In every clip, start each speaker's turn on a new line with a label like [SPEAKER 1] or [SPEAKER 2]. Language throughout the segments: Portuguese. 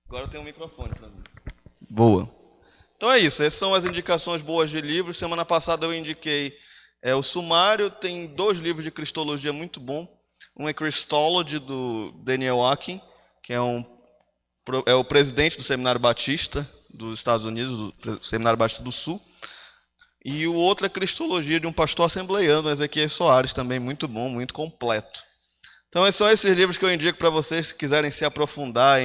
[SPEAKER 1] Agora tem um microfone para mim. Boa. Então é isso, essas são as indicações boas de livros. Semana passada eu indiquei o Sumário, tem 2 livros de Cristologia muito bom. Um é Christology, do Daniel Akin, que é o presidente do Seminário Batista dos Estados Unidos, do Seminário Batista do Sul. E o outro é Cristologia, de um pastor assembleiano, Ezequiel Soares, também muito bom, muito completo. Então são esses livros que eu indico para vocês, se quiserem se aprofundar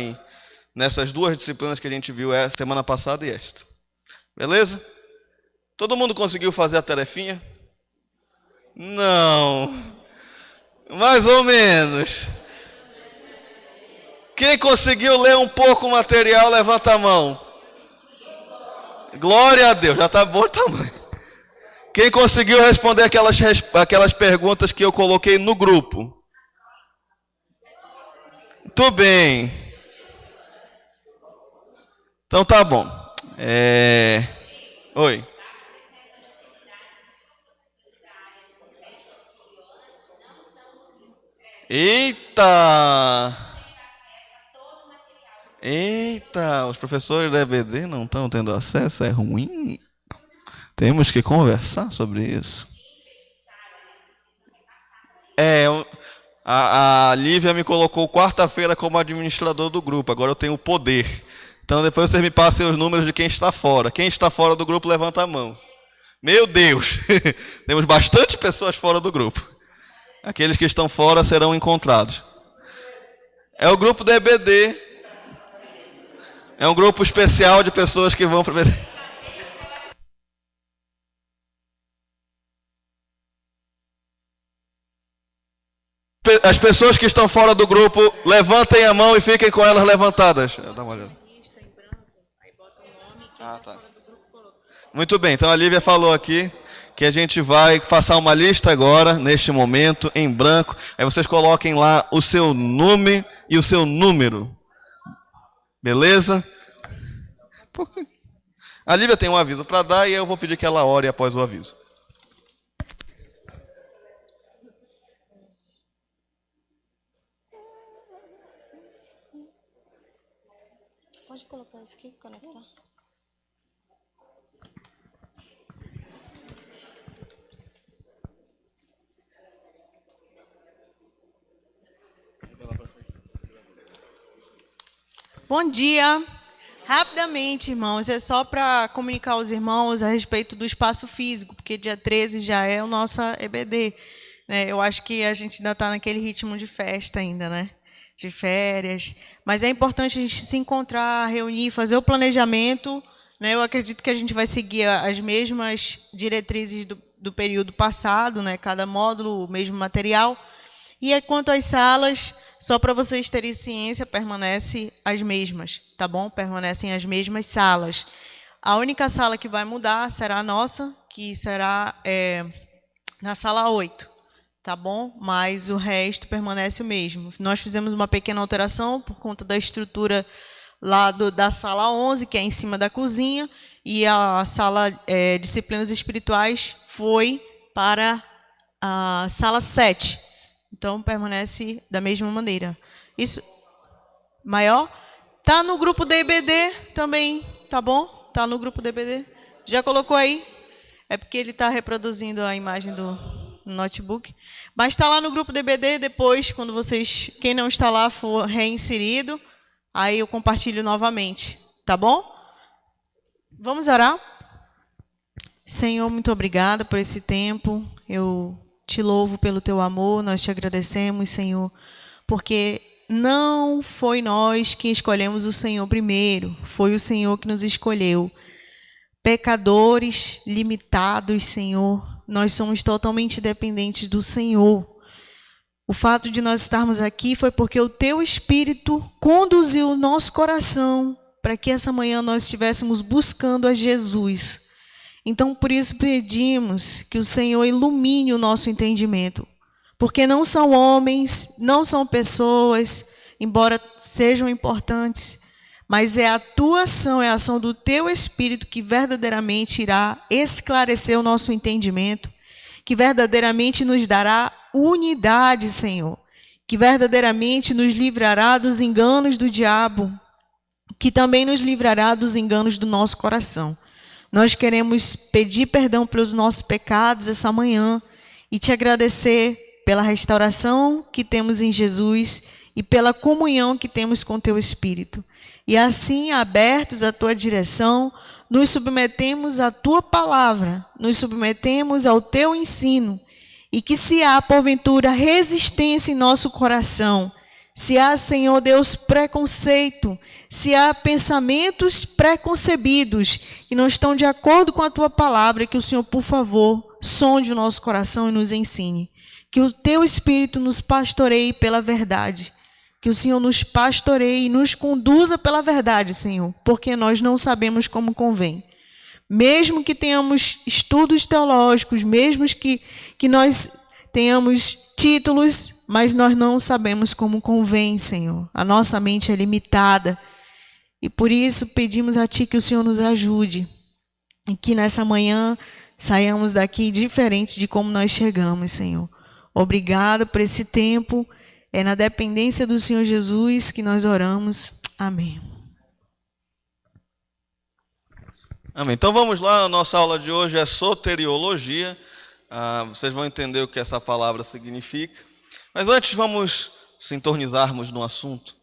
[SPEAKER 1] nessas 2 disciplinas que a gente viu semana passada e esta. Beleza? Todo mundo conseguiu fazer a tarefinha? Não. Mais ou menos. Quem conseguiu ler um pouco o material, levanta a mão. Glória a Deus, já está bom o tamanho. Quem conseguiu responder aquelas perguntas que eu coloquei no grupo? Muito bem. Então tá bom. Oi. Eita! Eita, os professores da EBD não estão tendo acesso, é ruim? Temos que conversar sobre isso. A Lívia me colocou quarta-feira como administrador do grupo, agora eu tenho o poder. Então depois vocês me passem os números de quem está fora. Quem está fora do grupo, levanta a mão. Meu Deus! Temos bastante pessoas fora do grupo. Aqueles que estão fora serão encontrados. É o grupo da EBD. É um grupo especial de pessoas que vão para o EBD. As pessoas que estão fora do grupo, levantem a mão e fiquem com elas levantadas. Dá uma olhada. Ah, tá. Muito bem, então a Lívia falou aqui que a gente vai passar uma lista agora, neste momento, em branco. Aí vocês coloquem lá o seu nome e o seu número. Beleza? A Lívia tem um aviso para dar e eu vou pedir que ela ore após o aviso.
[SPEAKER 2] Pode colocar isso aqui, conectar. Bom dia. Rapidamente, irmãos, é só para comunicar aos irmãos a respeito do espaço físico, porque dia 13 já é o nosso EBD. Né? Eu acho que a gente ainda está naquele ritmo de festa ainda, né? De férias. Mas é importante a gente se encontrar, reunir, fazer o planejamento. Né? Eu acredito que a gente vai seguir as mesmas diretrizes do período passado, né? Cada módulo, o mesmo material. E quanto às salas, só para vocês terem ciência, permanecem as mesmas, tá bom? Permanecem as mesmas salas. A única sala que vai mudar será a nossa, que será na sala 8, tá bom? Mas o resto permanece o mesmo. Nós fizemos uma pequena alteração por conta da estrutura lá da sala 11, que é em cima da cozinha, e a sala disciplinas espirituais foi para a sala 7. Então, permanece da mesma maneira. Isso, maior? Tá no grupo da EBD também, tá bom? Tá no grupo da EBD. Já colocou aí? É porque ele está reproduzindo a imagem do notebook. Mas está lá no grupo da EBD, depois, quando vocês, quem não está lá, for reinserido, aí eu compartilho novamente, tá bom? Vamos orar? Senhor, muito obrigada por esse tempo. Eu te louvo pelo teu amor, nós te agradecemos, Senhor, porque não foi nós que escolhemos o Senhor primeiro, foi o Senhor que nos escolheu. Pecadores, limitados, Senhor, nós somos totalmente dependentes do Senhor. O fato de nós estarmos aqui foi porque o teu Espírito conduziu o nosso coração para que essa manhã nós estivéssemos buscando a Jesus. Então, por isso pedimos que o Senhor ilumine o nosso entendimento, porque não são homens, não são pessoas, embora sejam importantes, mas é a tua ação, é a ação do teu Espírito que verdadeiramente irá esclarecer o nosso entendimento, que verdadeiramente nos dará unidade, Senhor, que verdadeiramente nos livrará dos enganos do diabo, que também nos livrará dos enganos do nosso coração. Nós queremos pedir perdão pelos nossos pecados essa manhã e te agradecer pela restauração que temos em Jesus e pela comunhão que temos com teu Espírito. E assim, abertos à tua direção, nos submetemos à tua palavra, nos submetemos ao teu ensino, e que se há, porventura, resistência em nosso coração, se há, Senhor Deus, preconceito, se há pensamentos preconcebidos que não estão de acordo com a tua palavra, que o Senhor, por favor, sonde o nosso coração e nos ensine. Que o teu Espírito nos pastoreie pela verdade. Que o Senhor nos pastoreie e nos conduza pela verdade, Senhor, porque nós não sabemos como convém. Mesmo que tenhamos estudos teológicos, mesmo que nós tenhamos títulos, mas nós não sabemos como convém, Senhor. A nossa mente é limitada. E por isso pedimos a Ti que o Senhor nos ajude. E que nessa manhã saiamos daqui diferente de como nós chegamos, Senhor. Obrigado por esse tempo. É na dependência do Senhor Jesus que nós oramos. Amém.
[SPEAKER 1] Amém. Então vamos lá, a nossa aula de hoje é soteriologia. Vocês vão entender o que essa palavra significa. Mas antes vamos sintonizarmos no assunto.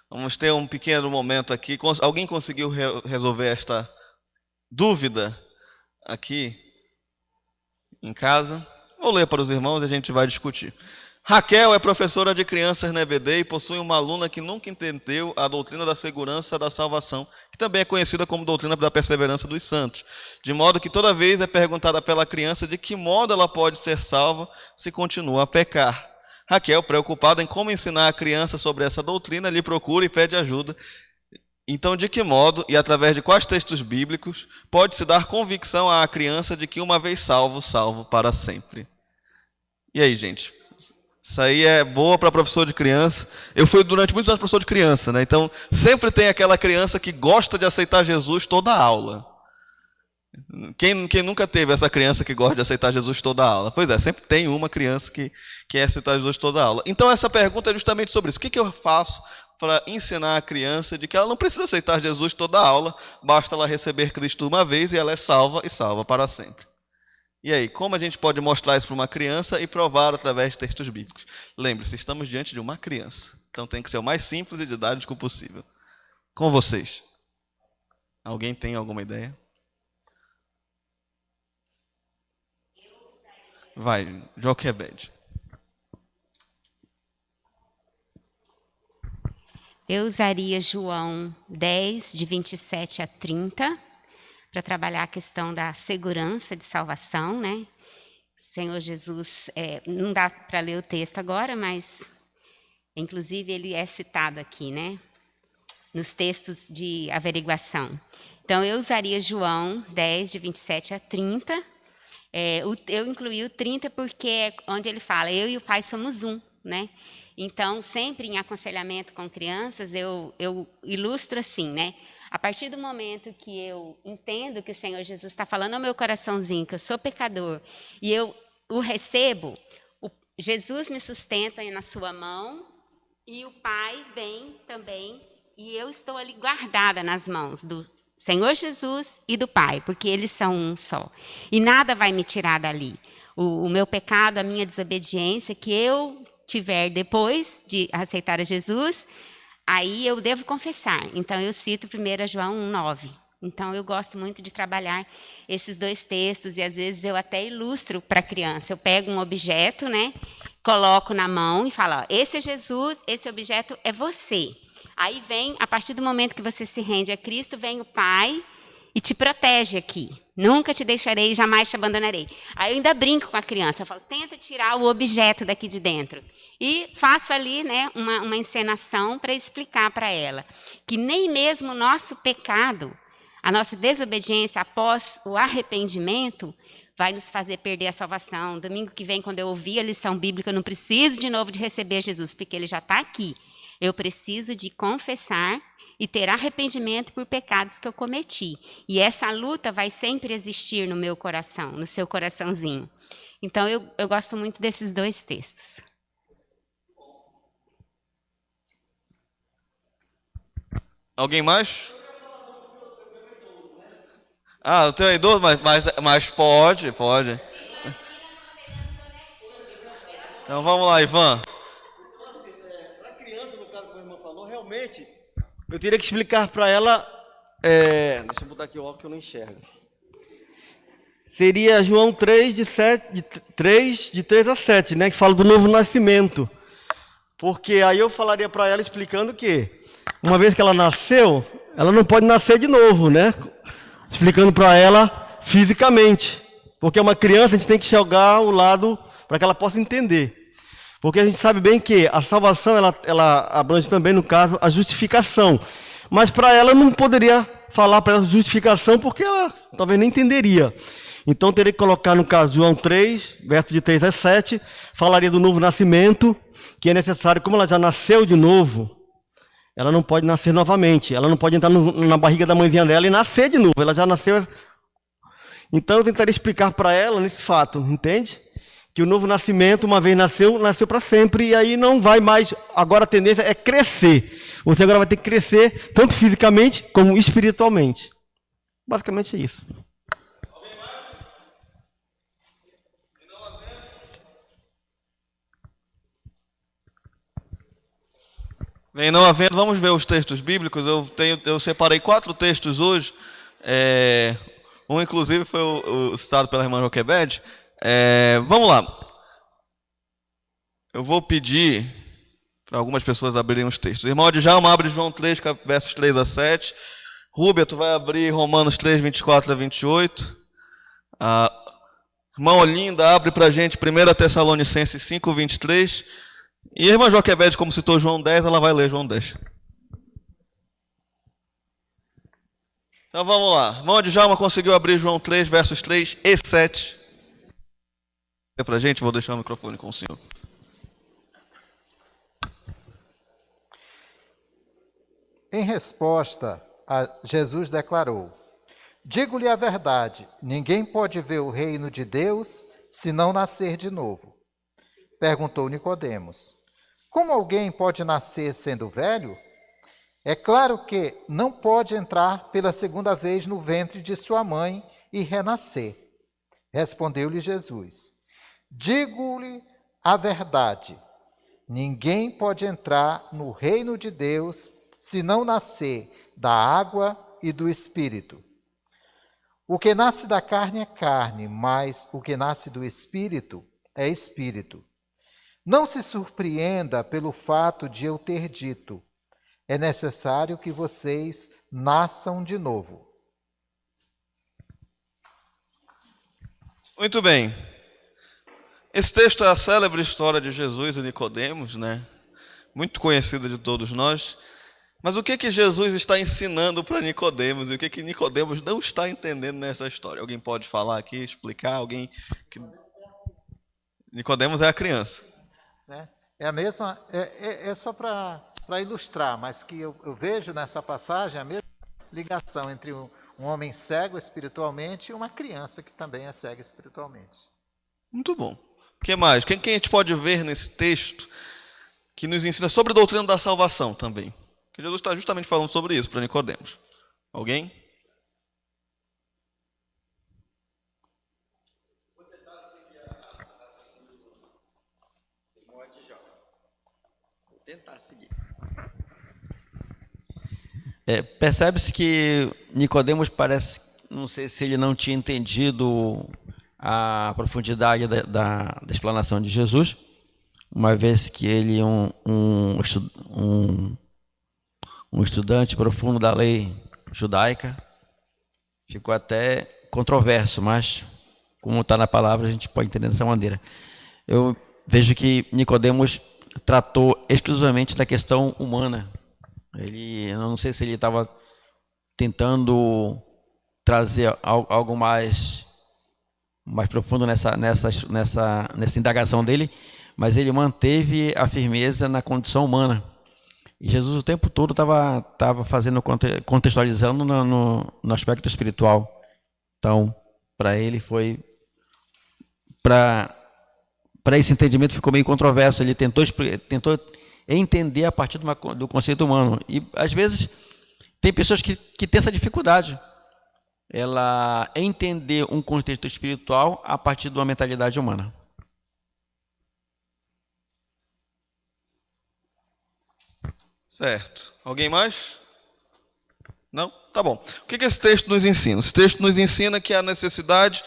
[SPEAKER 1] Vamos ter um pequeno momento aqui. Alguém conseguiu resolver esta dúvida aqui em casa? Vou ler para os irmãos e a gente vai discutir. Raquel é professora de crianças na EBD e possui uma aluna que nunca entendeu a doutrina da segurança da salvação, que também é conhecida como doutrina da perseverança dos santos, de modo que toda vez é perguntada pela criança de que modo ela pode ser salva se continua a pecar. Raquel, preocupada em como ensinar a criança sobre essa doutrina, lhe procura e pede ajuda. Então, de que modo e através de quais textos bíblicos pode-se dar convicção à criança de que uma vez salvo, salvo para sempre? E aí, gente? Isso aí é boa para professor de criança. Eu fui durante muitos anos professor de criança, né? Então, sempre tem aquela criança que gosta de aceitar Jesus toda a aula. Quem nunca teve essa criança que gosta de aceitar Jesus toda a aula? Pois é, sempre tem uma criança que quer aceitar Jesus toda a aula. Então, essa pergunta é justamente sobre isso. O que eu faço para ensinar a criança de que ela não precisa aceitar Jesus toda a aula, basta ela receber Cristo uma vez e ela é salva e salva para sempre? E aí, como a gente pode mostrar isso para uma criança e provar através de textos bíblicos? Lembre-se, estamos diante de uma criança. Então tem que ser o mais simples e didático possível. Com vocês. Alguém tem alguma ideia? Vai, Joquebed.
[SPEAKER 3] Eu usaria João 10, de 27 a 30, para trabalhar a questão da segurança de salvação, né? Senhor Jesus, não dá para ler o texto agora, mas, inclusive, ele é citado aqui, né? Nos textos de averiguação. Então, eu usaria João 10, de 27 a 30. Eu incluí o 30 porque é onde ele fala, eu e o Pai somos um, né? Então, sempre em aconselhamento com crianças, eu ilustro assim, né? A partir do momento que eu entendo que o Senhor Jesus está falando ao meu coraçãozinho, que eu sou pecador, e eu o recebo, Jesus me sustenta na sua mão, e o Pai vem também, e eu estou ali guardada nas mãos do Senhor Jesus e do Pai, porque eles são um só. E nada vai me tirar dali. O meu pecado, a minha desobediência, que eu tiver depois de aceitar a Jesus, aí eu devo confessar. Então, eu cito 1 João 1,9. Então, eu gosto muito de trabalhar esses dois textos, e às vezes eu até ilustro para a criança. Eu pego um objeto, né, coloco na mão e falo, ó, esse é Jesus, esse objeto é você. Aí vem, a partir do momento que você se rende a Cristo, vem o Pai e te protege aqui. Nunca te deixarei, jamais te abandonarei. Aí eu ainda brinco com a criança, eu falo, tenta tirar o objeto daqui de dentro. E faço ali, né, uma encenação para explicar para ela que nem mesmo o nosso pecado, a nossa desobediência após o arrependimento, vai nos fazer perder a salvação. Domingo que vem, quando eu ouvir a lição bíblica, eu não preciso de novo de receber Jesus, porque ele já está aqui. Eu preciso de confessar e ter arrependimento por pecados que eu cometi. E essa luta vai sempre existir no meu coração, no seu coraçãozinho. Então, eu gosto muito desses dois textos.
[SPEAKER 1] Alguém mais? Ah, o teu é idoso, mas pode. Então vamos lá, Ivan.
[SPEAKER 4] Para a criança, no caso que a irmã falou, realmente, eu teria que explicar para ela. Deixa eu botar aqui o óculos que eu não enxergo. Seria João 3, de 3 a 7, né? Que fala do novo nascimento. Porque aí eu falaria para ela explicando que, uma vez que ela nasceu, ela não pode nascer de novo, né? Explicando para ela fisicamente. Porque uma criança, a gente tem que enxergar o lado para que ela possa entender. Porque a gente sabe bem que a salvação, ela abrange também, no caso, a justificação. Mas para ela, eu não poderia falar para ela justificação, porque ela talvez nem entenderia. Então, teria que colocar, no caso, João 3, verso de 3 a 7, falaria do novo nascimento, que é necessário, como ela já nasceu de novo, ela não pode nascer novamente. Ela não pode entrar na barriga da mãezinha dela e nascer de novo. Ela já nasceu. Então, eu tentaria explicar para ela nesse fato, entende? Que o novo nascimento, uma vez nasceu para sempre, e aí não vai mais. Agora a tendência é crescer. Você agora vai ter que crescer, tanto fisicamente como espiritualmente. Basicamente é isso.
[SPEAKER 1] Bem, não havendo, vamos ver os textos bíblicos. Eu separei 4 textos hoje. Um, inclusive, foi o citado pela irmã Joquebed. Vamos lá. Eu vou pedir para algumas pessoas abrirem os textos. Irmão Djalma, abre João 3, versos 3 a 7. Rúbia, tu vai abrir Romanos 3, 24 a 28. Irmã Olinda, abre para a gente 1 Tessalonicenses 5, 23. E a irmã Joquebed, como citou João 10, ela vai ler João 10. Então vamos lá. Irmão Djalma conseguiu abrir João 3, versos 3 e 7. Para a gente, vou deixar o microfone com o senhor.
[SPEAKER 5] Em resposta, Jesus declarou: digo-lhe a verdade, ninguém pode ver o reino de Deus se não nascer de novo. Perguntou Nicodemos: como alguém pode nascer sendo velho? É claro que não pode entrar pela segunda vez no ventre de sua mãe e renascer. Respondeu-lhe Jesus: digo-lhe a verdade, ninguém pode entrar no reino de Deus se não nascer da água e do Espírito. O que nasce da carne é carne, mas o que nasce do Espírito é Espírito. Não se surpreenda pelo fato de eu ter dito: é necessário que vocês nasçam de novo.
[SPEAKER 1] Muito bem. Esse texto é a célebre história de Jesus e Nicodemos, né? Muito conhecida de todos nós. Mas o que Jesus está ensinando para Nicodemos e o que Nicodemos não está entendendo nessa história? Alguém pode falar aqui, explicar? Nicodemos é a criança.
[SPEAKER 5] É a mesma, é só para ilustrar, mas que eu vejo nessa passagem a mesma ligação entre um homem cego espiritualmente e uma criança que também é cega espiritualmente.
[SPEAKER 1] Muito bom. O que mais? Quem a gente pode ver nesse texto que nos ensina sobre a doutrina da salvação também? Que Jesus está justamente falando sobre isso para Nicodemos. Alguém?
[SPEAKER 4] Vou tentar seguir.
[SPEAKER 6] Percebe-se que Nicodemos parece, não sei se ele não tinha entendido a profundidade da explanação de Jesus, uma vez que ele um estudante profundo da lei judaica, ficou até controverso, mas como está na palavra, a gente pode entender dessa maneira. Eu vejo que Nicodemos tratou exclusivamente da questão humana. Eu não sei se ele estava tentando trazer algo mais profundo nessa indagação dele, mas ele manteve a firmeza na condição humana. E Jesus o tempo todo estava fazendo, contextualizando no aspecto espiritual. Então, para ele foi... Para esse entendimento ficou meio controverso. Ele tentou entender a partir do conceito humano. E, às vezes, tem pessoas que têm essa dificuldade. Ela entender um contexto espiritual a partir de uma mentalidade humana.
[SPEAKER 1] Certo. Alguém mais? Não? Tá bom. O que esse texto nos ensina? Esse texto nos ensina que a necessidade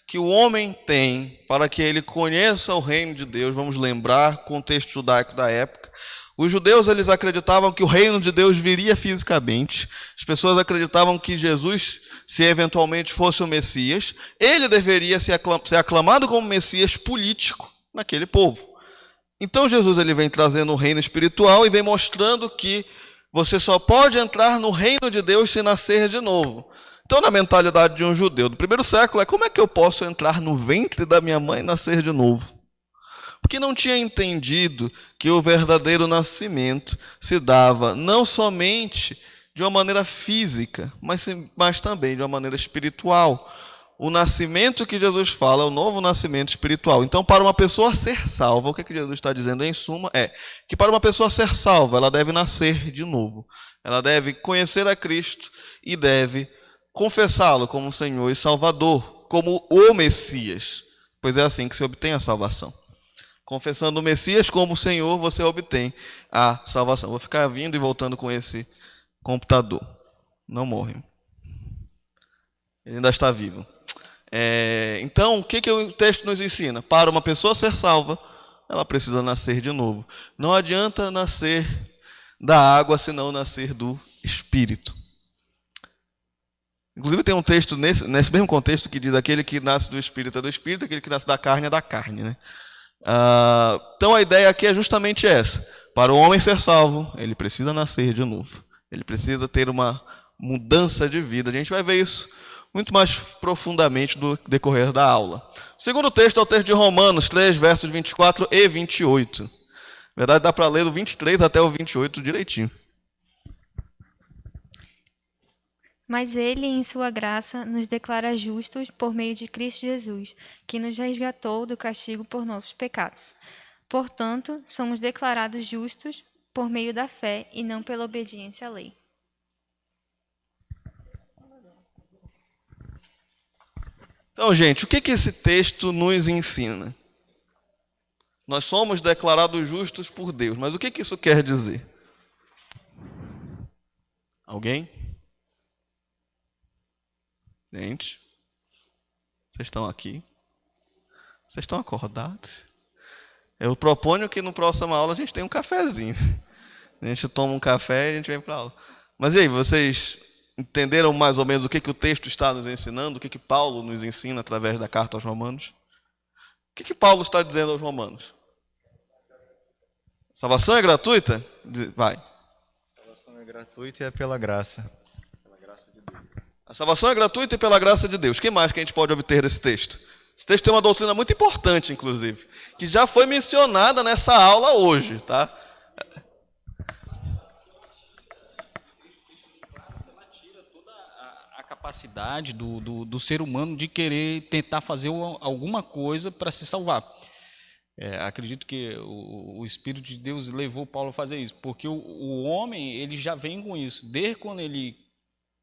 [SPEAKER 1] que o homem tem para que ele conheça o reino de Deus, vamos lembrar o contexto judaico da época. Os judeus, eles acreditavam que o reino de Deus viria fisicamente. As pessoas acreditavam que Jesus, se eventualmente fosse o Messias, ele deveria ser aclamado como Messias político naquele povo. Então Jesus ele vem trazendo o reino espiritual e vem mostrando que você só pode entrar no reino de Deus se nascer de novo. Então, na mentalidade de um judeu do primeiro século, como é que eu posso entrar no ventre da minha mãe e nascer de novo? Porque não tinha entendido que o verdadeiro nascimento se dava não somente de uma maneira física, mas também de uma maneira espiritual. O nascimento que Jesus fala é o novo nascimento espiritual. Então, para uma pessoa ser salva, o que Jesus está dizendo em suma é que para uma pessoa ser salva, ela deve nascer de novo. Ela deve conhecer a Cristo e deve confessá-lo como Senhor e Salvador, como o Messias, pois é assim que se obtém a salvação. Confessando o Messias como Senhor, você obtém a salvação. Vou ficar vindo e voltando com esse computador. Não morre. Ele ainda está vivo. Então, o que o texto nos ensina? Para uma pessoa ser salva, ela precisa nascer de novo. Não adianta nascer da água, senão nascer do Espírito. Inclusive tem um texto nesse mesmo contexto que diz: aquele que nasce do Espírito é do Espírito, aquele que nasce da carne é da carne, né? Então a ideia aqui é justamente essa. Para o homem ser salvo, ele precisa nascer de novo. Ele precisa ter uma mudança de vida. A gente vai ver isso muito mais profundamente no decorrer da aula. O segundo texto é o texto de Romanos 3, versos 24 e 28. Na verdade, dá para ler do 23 até o 28 direitinho.
[SPEAKER 7] Mas ele, em sua graça, nos declara justos por meio de Cristo Jesus, que nos resgatou do castigo por nossos pecados. Portanto, somos declarados justos por meio da fé e não pela obediência à lei.
[SPEAKER 1] Então, gente, o que esse texto nos ensina? Nós somos declarados justos por Deus, mas o que isso quer dizer? Alguém? Gente, vocês estão aqui? Vocês estão acordados? Eu proponho que no próximo aula a gente tenha um cafezinho. A gente toma um café e a gente vem para a aula. Mas e aí, vocês entenderam mais ou menos o que o texto está nos ensinando? O que Paulo nos ensina através da carta aos Romanos? O que Paulo está dizendo aos Romanos? Salvação é gratuita? Vai.
[SPEAKER 8] Salvação é gratuita e é pela graça.
[SPEAKER 1] A salvação é gratuita e pela graça de Deus. O que mais que a gente pode obter desse texto? Esse texto tem uma doutrina muito importante, inclusive, que já foi mencionada nessa aula hoje, tá?
[SPEAKER 9] Ela tira toda a capacidade do ser humano de querer tentar fazer alguma coisa para se salvar. Acredito que o Espírito de Deus levou Paulo a fazer isso, porque o homem ele já vem com isso. Desde quando ele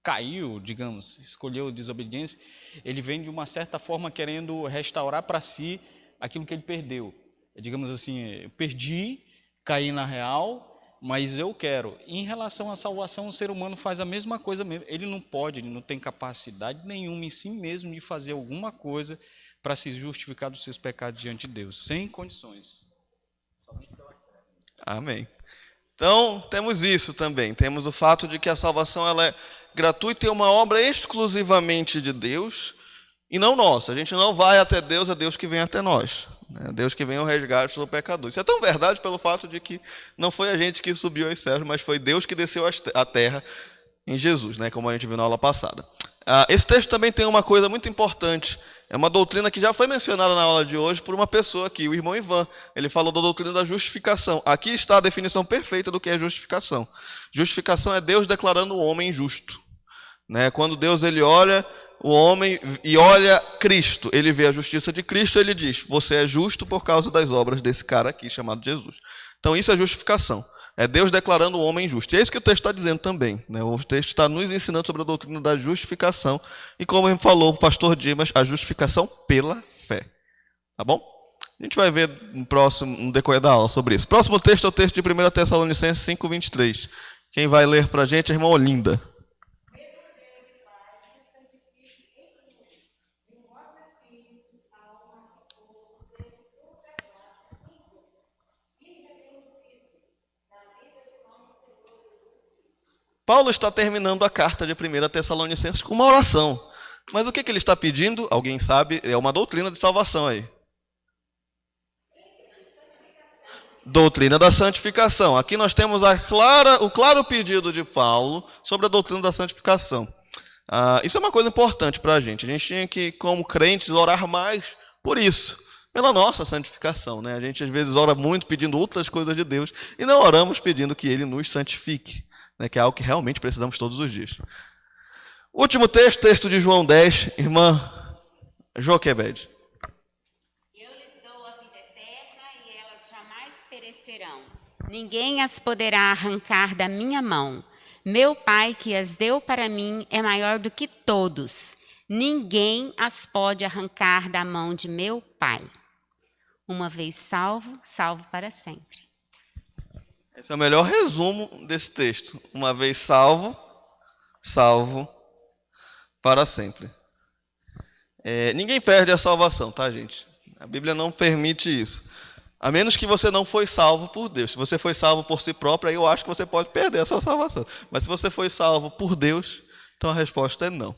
[SPEAKER 9] caiu, digamos, escolheu desobediência, ele vem de uma certa forma querendo restaurar para si aquilo que ele perdeu. Digamos assim, eu perdi, caí na real, mas eu quero. Em relação à salvação, o ser humano faz a mesma coisa mesmo. Ele não tem capacidade nenhuma em si mesmo de fazer alguma coisa para se justificar dos seus pecados diante de Deus, sem condições. Somente pela fé.
[SPEAKER 1] Amém. Então, temos isso também. Temos o fato de que a salvação ela é gratuita e uma obra exclusivamente de Deus e não nossa. A gente não vai até Deus, é Deus que vem até nós. É Deus que vem ao resgate do pecador. Isso é tão verdade pelo fato de que não foi a gente que subiu aos céus, mas foi Deus que desceu à terra em Jesus, né? Como a gente viu na aula passada. Esse texto também tem uma coisa muito importante. É uma doutrina que já foi mencionada na aula de hoje por uma pessoa aqui, o irmão Ivan. Ele falou da doutrina da justificação. Aqui está a definição perfeita do que é justificação. Justificação é Deus declarando o homem justo. Né? Quando Deus ele olha o homem e olha Cristo, ele vê a justiça de Cristo, ele diz: você é justo por causa das obras desse cara aqui chamado Jesus. Então isso é justificação. É Deus declarando o homem justo. E é isso que o texto está dizendo também, né? O texto está nos ensinando sobre a doutrina da justificação. E como ele falou o pastor Dimas, a justificação pela fé. Tá bom? A gente vai ver no decorrer da aula sobre isso. Próximo texto é o texto de 1 Tessalonicenses 5:23. Quem vai ler para a gente é a irmã Olinda. Paulo está terminando a carta de 1 Tessalonicenses com uma oração. Mas o que ele está pedindo? Alguém sabe? É uma doutrina de salvação aí. Doutrina da santificação. Aqui nós temos o claro pedido de Paulo sobre a doutrina da santificação. Isso é uma coisa importante para a gente. A gente tinha que, como crentes, orar mais por isso, pela nossa santificação, né? A gente às vezes ora muito pedindo outras coisas de Deus e não oramos pedindo que Ele nos santifique, né? Que é algo que realmente precisamos todos os dias. Último texto, texto de João 10, irmã Joquebed.
[SPEAKER 3] Eu lhes dou a vida eterna e elas jamais perecerão. Ninguém as poderá arrancar da minha mão. Meu Pai que as deu para mim é maior do que todos. Ninguém as pode arrancar da mão de meu Pai. Uma vez salvo, salvo para sempre.
[SPEAKER 1] Esse é o melhor resumo desse texto. Uma vez salvo, salvo para sempre. Ninguém perde a salvação, tá, gente? A Bíblia não permite isso. A menos que você não foi salvo por Deus. Se você foi salvo por si próprio, aí eu acho que você pode perder a sua salvação. Mas se você foi salvo por Deus, então a resposta é não.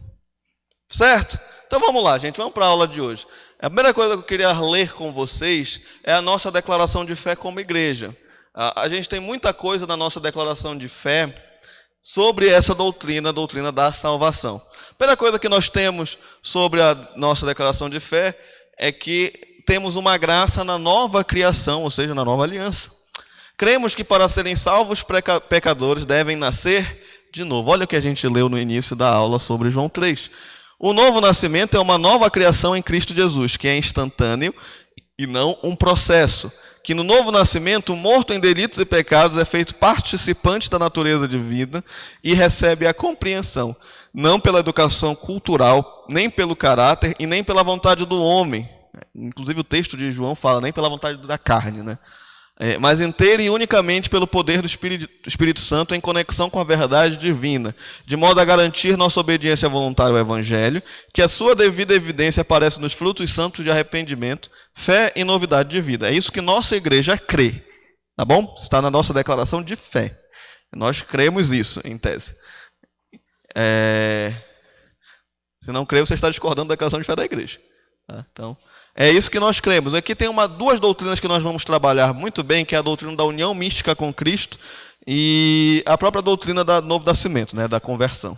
[SPEAKER 1] Certo? Então vamos lá, gente. Vamos para a aula de hoje. A primeira coisa que eu queria ler com vocês é a nossa declaração de fé como igreja. A gente tem muita coisa na nossa declaração de fé sobre essa doutrina, a doutrina da salvação. A primeira coisa que nós temos sobre a nossa declaração de fé é que temos uma graça na nova criação, ou seja, na nova aliança. Cremos que para serem salvos, pecadores devem nascer de novo. Olha o que a gente leu no início da aula sobre João 3. O novo nascimento é uma nova criação em Cristo Jesus, que é instantâneo e não um processo. Que no novo nascimento, o morto em delitos e pecados é feito participante da natureza de vida e recebe a compreensão, não pela educação cultural, nem pelo caráter e nem pela vontade do homem. Inclusive o texto de João fala, nem pela vontade da carne, né? Mas inteira e unicamente pelo poder do Espírito Santo em conexão com a verdade divina, de modo a garantir nossa obediência voluntária ao Evangelho, que a sua devida evidência aparece nos frutos santos de arrependimento, fé e novidade de vida. É isso que nossa igreja crê, tá bom? Está na nossa declaração de fé. Nós cremos isso, em tese. Se não crê, você está discordando da declaração de fé da igreja. Tá? Então, é isso que nós cremos. Aqui tem duas doutrinas que nós vamos trabalhar muito bem, que é a doutrina da união mística com Cristo e a própria doutrina do novo nascimento, né, da conversão.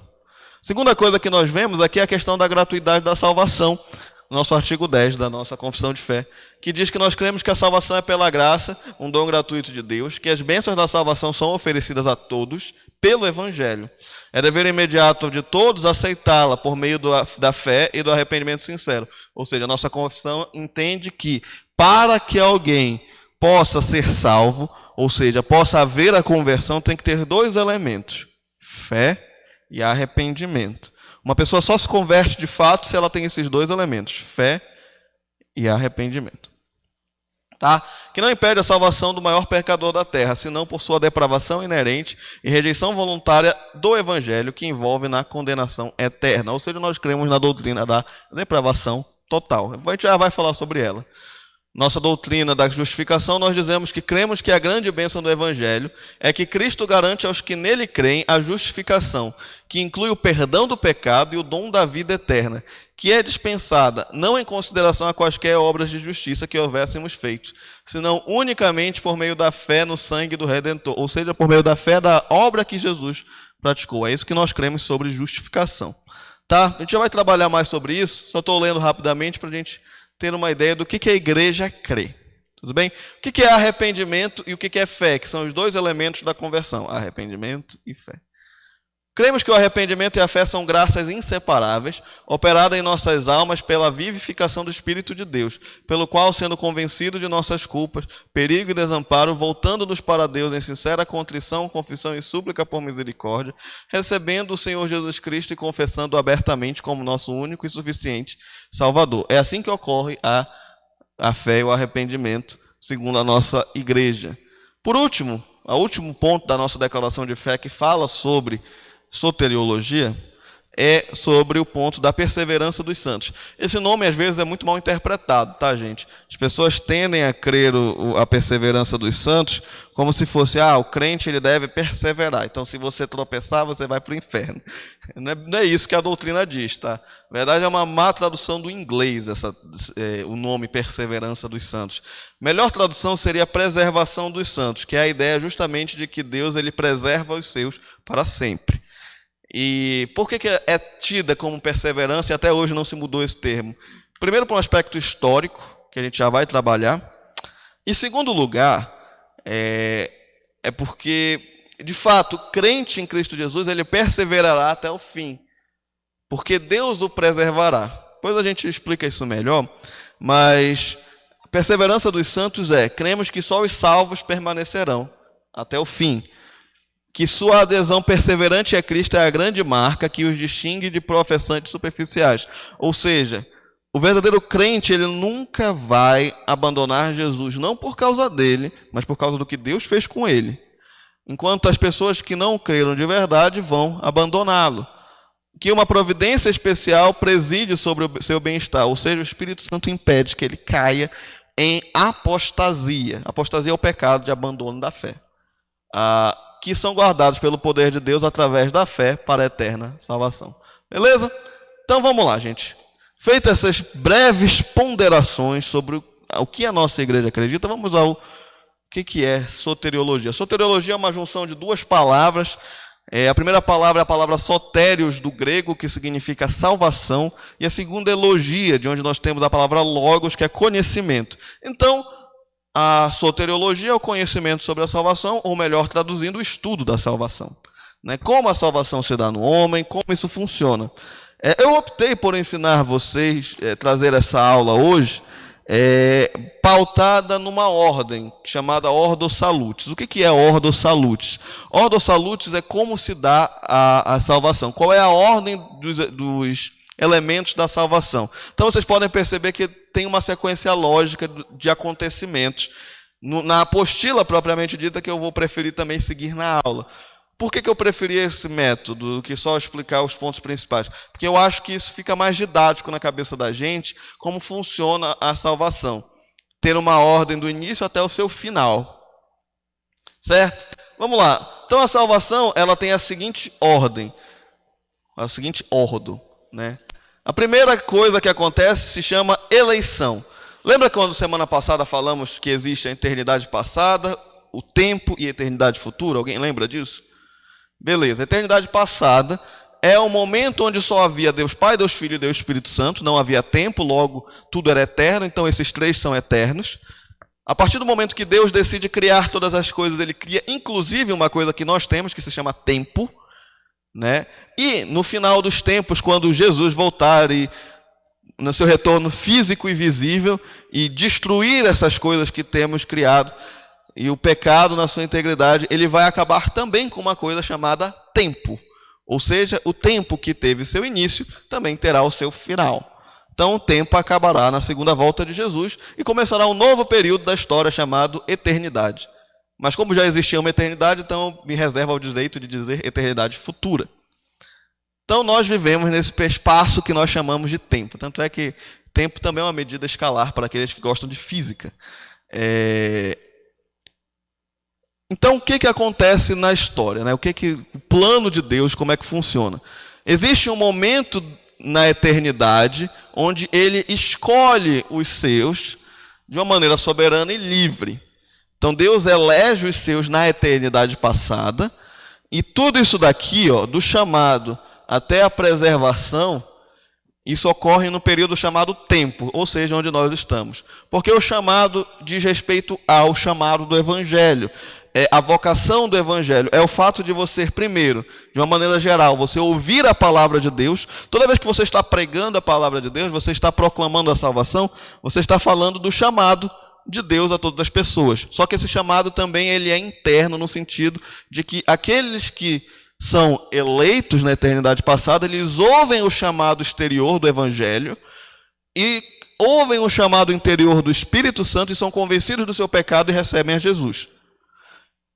[SPEAKER 1] Segunda coisa que nós vemos aqui é a questão da gratuidade da salvação, nosso artigo 10 da nossa confissão de fé, que diz que nós cremos que a salvação é pela graça, um dom gratuito de Deus, que as bênçãos da salvação são oferecidas a todos pelo Evangelho. É dever imediato de todos aceitá-la por meio da fé e do arrependimento sincero. Ou seja, a nossa confissão entende que para que alguém possa ser salvo, ou seja, possa haver a conversão, tem que ter dois elementos: fé e arrependimento. Uma pessoa só se converte de fato se ela tem esses dois elementos, fé e arrependimento. Tá? Que não impede a salvação do maior pecador da terra, senão por sua depravação inerente e rejeição voluntária do Evangelho, que envolve na condenação eterna. Ou seja, nós cremos na doutrina da depravação total. A gente já vai falar sobre ela. Nossa doutrina da justificação, nós dizemos que cremos que a grande bênção do Evangelho é que Cristo garante aos que nele creem a justificação, que inclui o perdão do pecado e o dom da vida eterna, que é dispensada não em consideração a quaisquer obras de justiça que houvéssemos feito, senão unicamente por meio da fé no sangue do Redentor, ou seja, por meio da fé da obra que Jesus praticou. É isso que nós cremos sobre justificação. Tá? A gente já vai trabalhar mais sobre isso, só estou lendo rapidamente para a gente ter uma ideia do que a igreja crê. Tudo bem? O que é arrependimento e o que é fé, que são os dois elementos da conversão, arrependimento e fé. Cremos que o arrependimento e a fé são graças inseparáveis, operadas em nossas almas pela vivificação do Espírito de Deus, pelo qual, sendo convencido de nossas culpas, perigo e desamparo, voltando-nos para Deus em sincera contrição, confissão e súplica por misericórdia, recebendo o Senhor Jesus Cristo e confessando abertamente como nosso único e suficiente Salvador. É assim que ocorre a fé e o arrependimento, segundo a nossa igreja. Por último, o último ponto da nossa declaração de fé que fala sobre soteriologia é sobre o ponto da perseverança dos santos. Esse nome, às vezes, é muito mal interpretado, tá, gente? As pessoas tendem a crer a perseverança dos santos como se fosse, o crente ele deve perseverar. Então, se você tropeçar, você vai para o inferno. Não é isso que a doutrina diz, tá? Na verdade, é uma má tradução do inglês, o nome perseverança dos santos. Melhor tradução seria preservação dos santos, que é a ideia justamente de que Deus ele preserva os seus para sempre. E por que é tida como perseverança e até hoje não se mudou esse termo? Primeiro, por um aspecto histórico, que a gente já vai trabalhar. Em segundo lugar, é porque, de fato, o crente em Cristo Jesus, ele perseverará até o fim. Porque Deus o preservará. Depois a gente explica isso melhor, mas a perseverança dos santos cremos que só os salvos permanecerão até o fim. Que sua adesão perseverante a Cristo é a grande marca que os distingue de professantes superficiais. Ou seja, o verdadeiro crente ele nunca vai abandonar Jesus, não por causa dele, mas por causa do que Deus fez com ele. Enquanto as pessoas que não creram de verdade vão abandoná-lo. Que uma providência especial preside sobre o seu bem-estar, ou seja, o Espírito Santo impede que ele caia em apostasia. Apostasia é o pecado de abandono da fé. Que são guardados pelo poder de Deus através da fé para a eterna salvação. Beleza? Então vamos lá, gente. Feitas essas breves ponderações sobre o que a nossa igreja acredita, vamos ao que é soteriologia. Soteriologia é uma junção de duas palavras. A primeira palavra é a palavra sotérios, do grego, que significa salvação, e a segunda é logia, de onde nós temos a palavra logos, que é conhecimento. Então, a soteriologia é o conhecimento sobre a salvação, ou melhor, traduzindo, o estudo da salvação. Como a salvação se dá no homem, como isso funciona. Eu optei por ensinar vocês, trazer essa aula hoje, pautada numa ordem, chamada Ordo Salutis. O que é Ordo Salutis? Ordo Salutis é como se dá a salvação. Qual é a ordem dos elementos da salvação? Então vocês podem perceber que tem uma sequência lógica de acontecimentos na apostila propriamente dita, que eu vou preferir também seguir na aula. Por que eu preferi esse método do que só explicar os pontos principais? Porque eu acho que isso fica mais didático na cabeça da gente, como funciona a salvação. Ter uma ordem do início até o seu final. Certo? Vamos lá. Então a salvação ela tem a seguinte ordem, a seguinte ordo, A primeira coisa que acontece se chama eleição. Lembra quando semana passada falamos que existe a eternidade passada, o tempo e a eternidade futura? Alguém lembra disso? Beleza. A eternidade passada é o momento onde só havia Deus Pai, Deus Filho e Deus Espírito Santo. Não havia tempo, logo tudo era eterno. Então esses três são eternos. A partir do momento que Deus decide criar todas as coisas, ele cria inclusive uma coisa que nós temos, que se chama tempo. E no final dos tempos, quando Jesus voltar e no seu retorno físico e visível e destruir essas coisas que temos criado e o pecado na sua integridade, ele vai acabar também com uma coisa chamada tempo. Ou seja, o tempo que teve seu início também terá o seu final. Então o tempo acabará na segunda volta de Jesus e começará um novo período da história chamado eternidade. Mas como já existia uma eternidade, então me reserva o direito de dizer eternidade futura. Então nós vivemos nesse espaço que nós chamamos de tempo. Tanto é que tempo também é uma medida escalar para aqueles que gostam de física. Então o que acontece na história? O plano de Deus, como é que funciona? Existe um momento na eternidade onde ele escolhe os seus de uma maneira soberana e livre. Então Deus elege os seus na eternidade passada, e tudo isso daqui, do chamado até a preservação, isso ocorre no período chamado tempo, ou seja, onde nós estamos. Porque o chamado diz respeito ao chamado do Evangelho. a vocação do evangelho é o fato de você, primeiro, de uma maneira geral, você ouvir a palavra de Deus. Toda vez que você está pregando a palavra de Deus, você está proclamando a salvação, você está falando do chamado de Deus a todas as pessoas. Só que esse chamado também ele é interno, no sentido de que aqueles que são eleitos na eternidade passada, eles ouvem o chamado exterior do evangelho e ouvem o chamado interior do Espírito Santo e são convencidos do seu pecado e recebem a Jesus,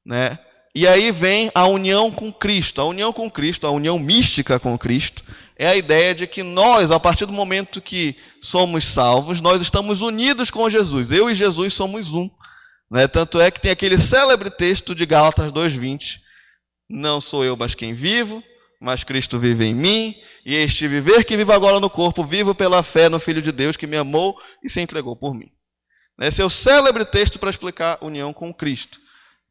[SPEAKER 1] né? E aí vem a união com Cristo. A união com Cristo, a união mística com Cristo, é a ideia de que nós, a partir do momento que somos salvos, nós estamos unidos com Jesus. Eu e Jesus somos um, né? Tanto é que tem aquele célebre texto de Gálatas 2:20, não sou eu mais quem vivo, mas Cristo vive em mim, e este viver que vivo agora no corpo, vivo pela fé no Filho de Deus que me amou e se entregou por mim. Esse é o célebre texto para explicar a união com Cristo,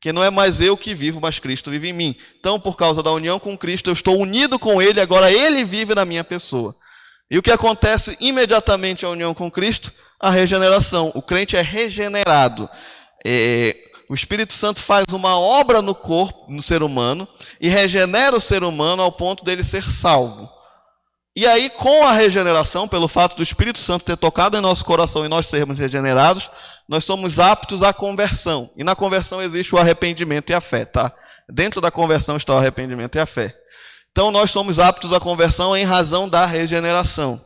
[SPEAKER 1] que não é mais eu que vivo, mas Cristo vive em mim. Então, por causa da união com Cristo, eu estou unido com Ele, agora Ele vive na minha pessoa. E o que acontece imediatamente à união com Cristo? A regeneração. O crente é regenerado. O Espírito Santo faz uma obra no corpo, no ser humano, e regenera o ser humano ao ponto dele ser salvo. E aí, com a regeneração, pelo fato do Espírito Santo ter tocado em nosso coração e nós sermos regenerados, nós somos aptos à conversão. E na conversão existe o arrependimento e a fé, tá? Dentro da conversão está o arrependimento e a fé. Então, nós somos aptos à conversão em razão da regeneração.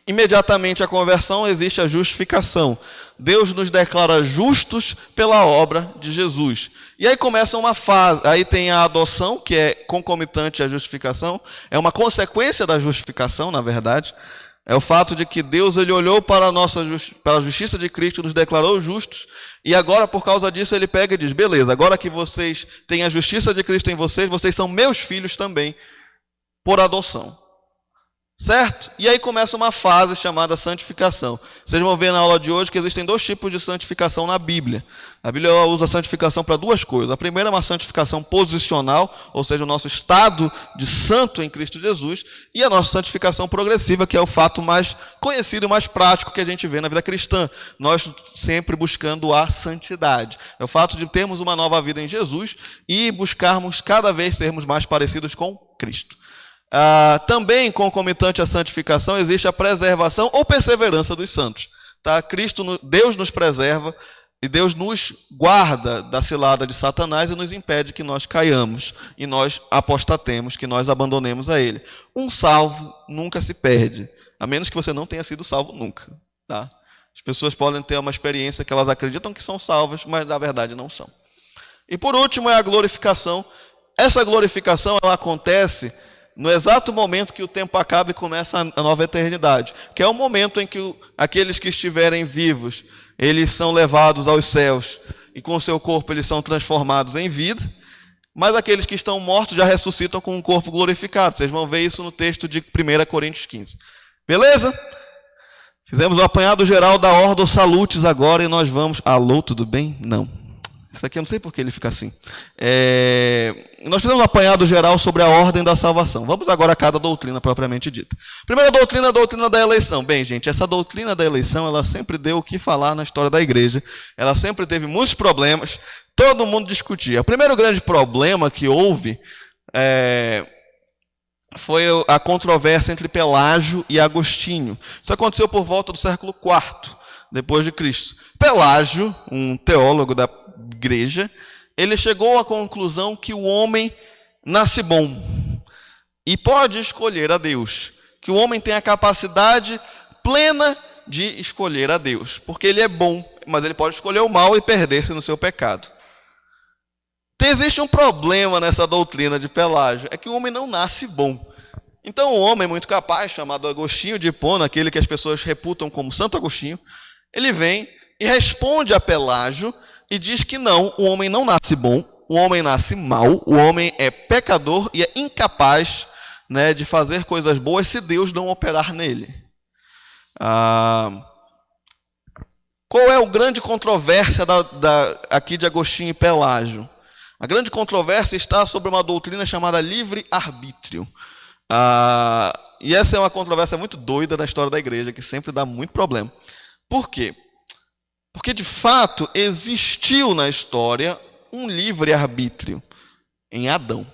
[SPEAKER 1] Imediatamente à conversão existe a justificação. Deus nos declara justos pela obra de Jesus. E aí começa uma fase, aí tem a adoção, que é concomitante à justificação, é uma consequência da justificação, na verdade. É o fato de que Deus ele olhou para a justiça de Cristo e nos declarou justos, e agora por causa disso ele pega e diz, beleza, agora que vocês têm a justiça de Cristo em vocês, vocês são meus filhos também, por adoção. Certo? E aí começa uma fase chamada santificação. Vocês vão ver na aula de hoje que existem dois tipos de santificação na Bíblia. A Bíblia usa a santificação para duas coisas. A primeira é uma santificação posicional, ou seja, o nosso estado de santo em Cristo Jesus, e a nossa santificação progressiva, que é o fato mais conhecido e mais prático que a gente vê na vida cristã. Nós sempre buscando a santidade. É o fato de termos uma nova vida em Jesus e buscarmos cada vez sermos mais parecidos com Cristo. Também, concomitante à santificação, existe a preservação ou perseverança dos santos. Tá? Deus nos preserva e Deus nos guarda da cilada de Satanás e nos impede que nós caiamos e nós apostatemos, que nós abandonemos a ele. Um salvo nunca se perde, a menos que você não tenha sido salvo nunca. Tá? As pessoas podem ter uma experiência que elas acreditam que são salvas, mas na verdade não são. E por último é a glorificação. Essa glorificação ela acontece no exato momento que o tempo acaba e começa a nova eternidade, que é o momento em que aqueles que estiverem vivos, eles são levados aos céus e com o seu corpo eles são transformados em vida, mas aqueles que estão mortos já ressuscitam com um corpo glorificado. Vocês vão ver isso no texto de 1 Coríntios 15. Beleza? Fizemos o apanhado geral da Ordo Salutis agora e nós vamos... Alô, tudo bem? Não. Isso aqui eu não sei por que ele fica assim. Nós fizemos um apanhado geral sobre a ordem da salvação. Vamos agora a cada doutrina propriamente dita. Primeira doutrina, a doutrina da eleição. Bem, gente, essa doutrina da eleição, ela sempre deu o que falar na história da igreja. Ela sempre teve muitos problemas. Todo mundo discutia. O primeiro grande problema que houve foi a controvérsia entre Pelágio e Agostinho. Isso aconteceu por volta do século IV, depois de Cristo. Pelágio, um teólogo da igreja, ele chegou à conclusão que o homem nasce bom e pode escolher a Deus, que o homem tem a capacidade plena de escolher a Deus, porque ele é bom, mas ele pode escolher o mal e perder-se no seu pecado. Existe um problema nessa doutrina de Pelágio, é que o homem não nasce bom. Então o homem muito capaz, chamado Agostinho de Hipona, aquele que as pessoas reputam como Santo Agostinho, ele vem e responde a Pelágio e diz que não, o homem não nasce bom, o homem nasce mal, o homem é pecador e é incapaz, né, de fazer coisas boas se Deus não operar nele. Qual é a grande controvérsia aqui de Agostinho e Pelágio? A grande controvérsia está sobre uma doutrina chamada livre-arbítrio. E essa é uma controvérsia muito doida na história da igreja, que sempre dá muito problema. Por quê? Porque, de fato, existiu na história um livre-arbítrio em Adão.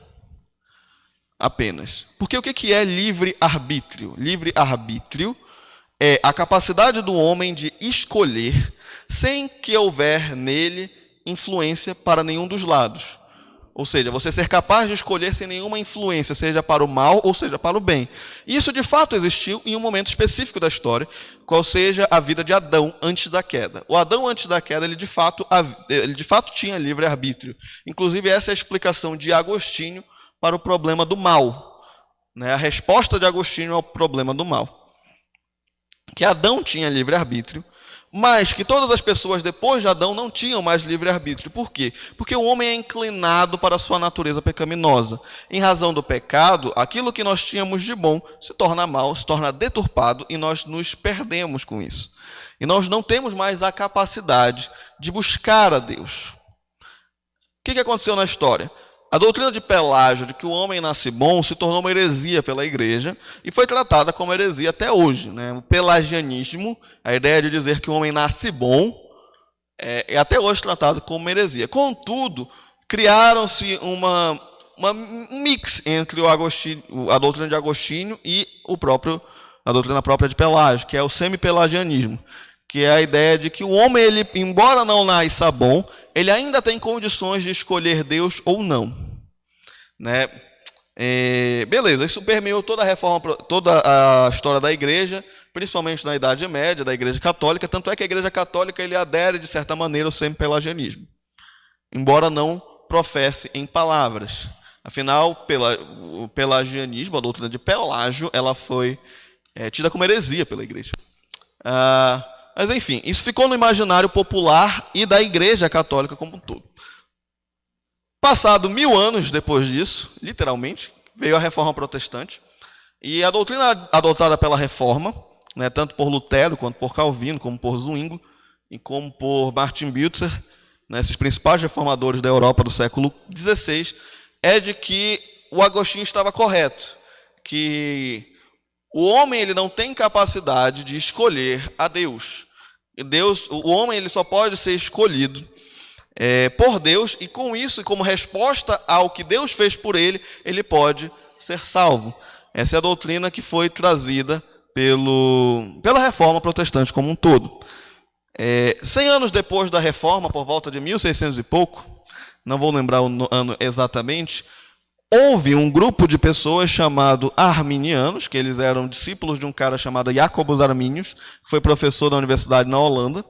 [SPEAKER 1] Apenas. Porque o que é livre-arbítrio? Livre-arbítrio é a capacidade do homem de escolher sem que houver nele influência para nenhum dos lados. Ou seja, você ser capaz de escolher sem nenhuma influência, seja para o mal ou seja para o bem. Isso, de fato, existiu em um momento específico da história, qual seja a vida de Adão antes da queda. O Adão antes da queda, ele de fato tinha livre-arbítrio. Inclusive, essa é a explicação de Agostinho para o problema do mal. A resposta de Agostinho ao problema do mal. Que Adão tinha livre-arbítrio, mas que todas as pessoas depois de Adão não tinham mais livre-arbítrio. Por quê? Porque o homem é inclinado para a sua natureza pecaminosa. Em razão do pecado, aquilo que nós tínhamos de bom se torna mal, se torna deturpado e nós nos perdemos com isso. E nós não temos mais a capacidade de buscar a Deus. O que aconteceu na história? A doutrina de Pelágio de que o homem nasce bom se tornou uma heresia pela igreja e foi tratada como heresia até hoje. O pelagianismo, a ideia de dizer que o homem nasce bom, é até hoje tratado como heresia. Contudo, criaram-se um mix entre a doutrina de Agostinho e a doutrina própria de Pelágio, que é o semi-pelagianismo, que é a ideia de que o homem, ele, embora não nasça bom, ele ainda tem condições de escolher Deus ou não. Beleza, isso permeou toda a reforma, toda a história da igreja, principalmente na Idade Média, da Igreja Católica, tanto é que a Igreja Católica ele adere, de certa maneira, ao semi-pelagianismo, embora não professe em palavras. Afinal, o pelagianismo, a doutrina de Pelágio, ela foi tida como heresia pela igreja. Mas, enfim, isso ficou no imaginário popular e da Igreja Católica como um todo. Passado 1000 anos depois disso, literalmente, veio a Reforma Protestante. E a doutrina adotada pela Reforma, tanto por Lutero, quanto por Calvino, como por Zwingli, e como por Martin Luther, esses principais reformadores da Europa do século XVI, é de que o Agostinho estava correto, que o homem ele não tem capacidade de escolher a Deus. O homem ele só pode ser escolhido por Deus, e com isso, e como resposta ao que Deus fez por ele, ele pode ser salvo. Essa é a doutrina que foi trazida pela Reforma Protestante como um todo. 100 anos depois da Reforma, por volta de 1600 e pouco, não vou lembrar o ano exatamente, houve um grupo de pessoas chamado arminianos, que eles eram discípulos de um cara chamado Jacobus Arminius, que foi professor da universidade na Holanda,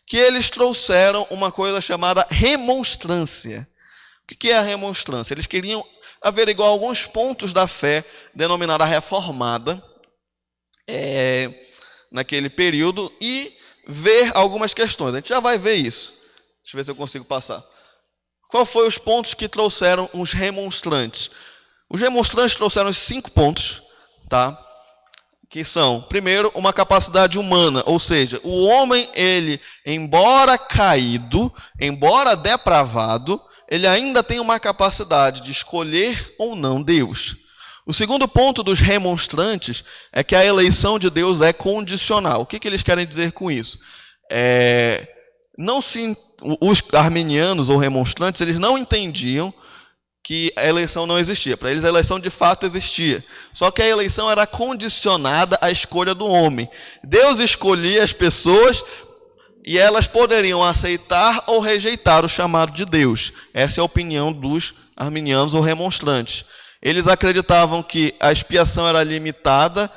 [SPEAKER 1] que eles trouxeram uma coisa chamada remonstrância. O que é a remonstrância? Eles queriam averiguar alguns pontos da fé denominada reformada naquele período e ver algumas questões. A gente já vai ver isso. Deixa eu ver se eu consigo passar. Qual foram os pontos que trouxeram os remonstrantes? Os remonstrantes trouxeram os 5 pontos, tá? Que são, primeiro, uma capacidade humana, ou seja, o homem, ele, embora caído, embora depravado, ele ainda tem uma capacidade de escolher ou não Deus. O segundo ponto dos remonstrantes é que a eleição de Deus é condicional. O que eles querem dizer com isso? Os arminianos ou remonstrantes, eles não entendiam que a eleição não existia. Para eles, a eleição de fato existia. Só que a eleição era condicionada à escolha do homem. Deus escolhia as pessoas e elas poderiam aceitar ou rejeitar o chamado de Deus. Essa é a opinião dos arminianos ou remonstrantes. Eles acreditavam que a expiação era limitada,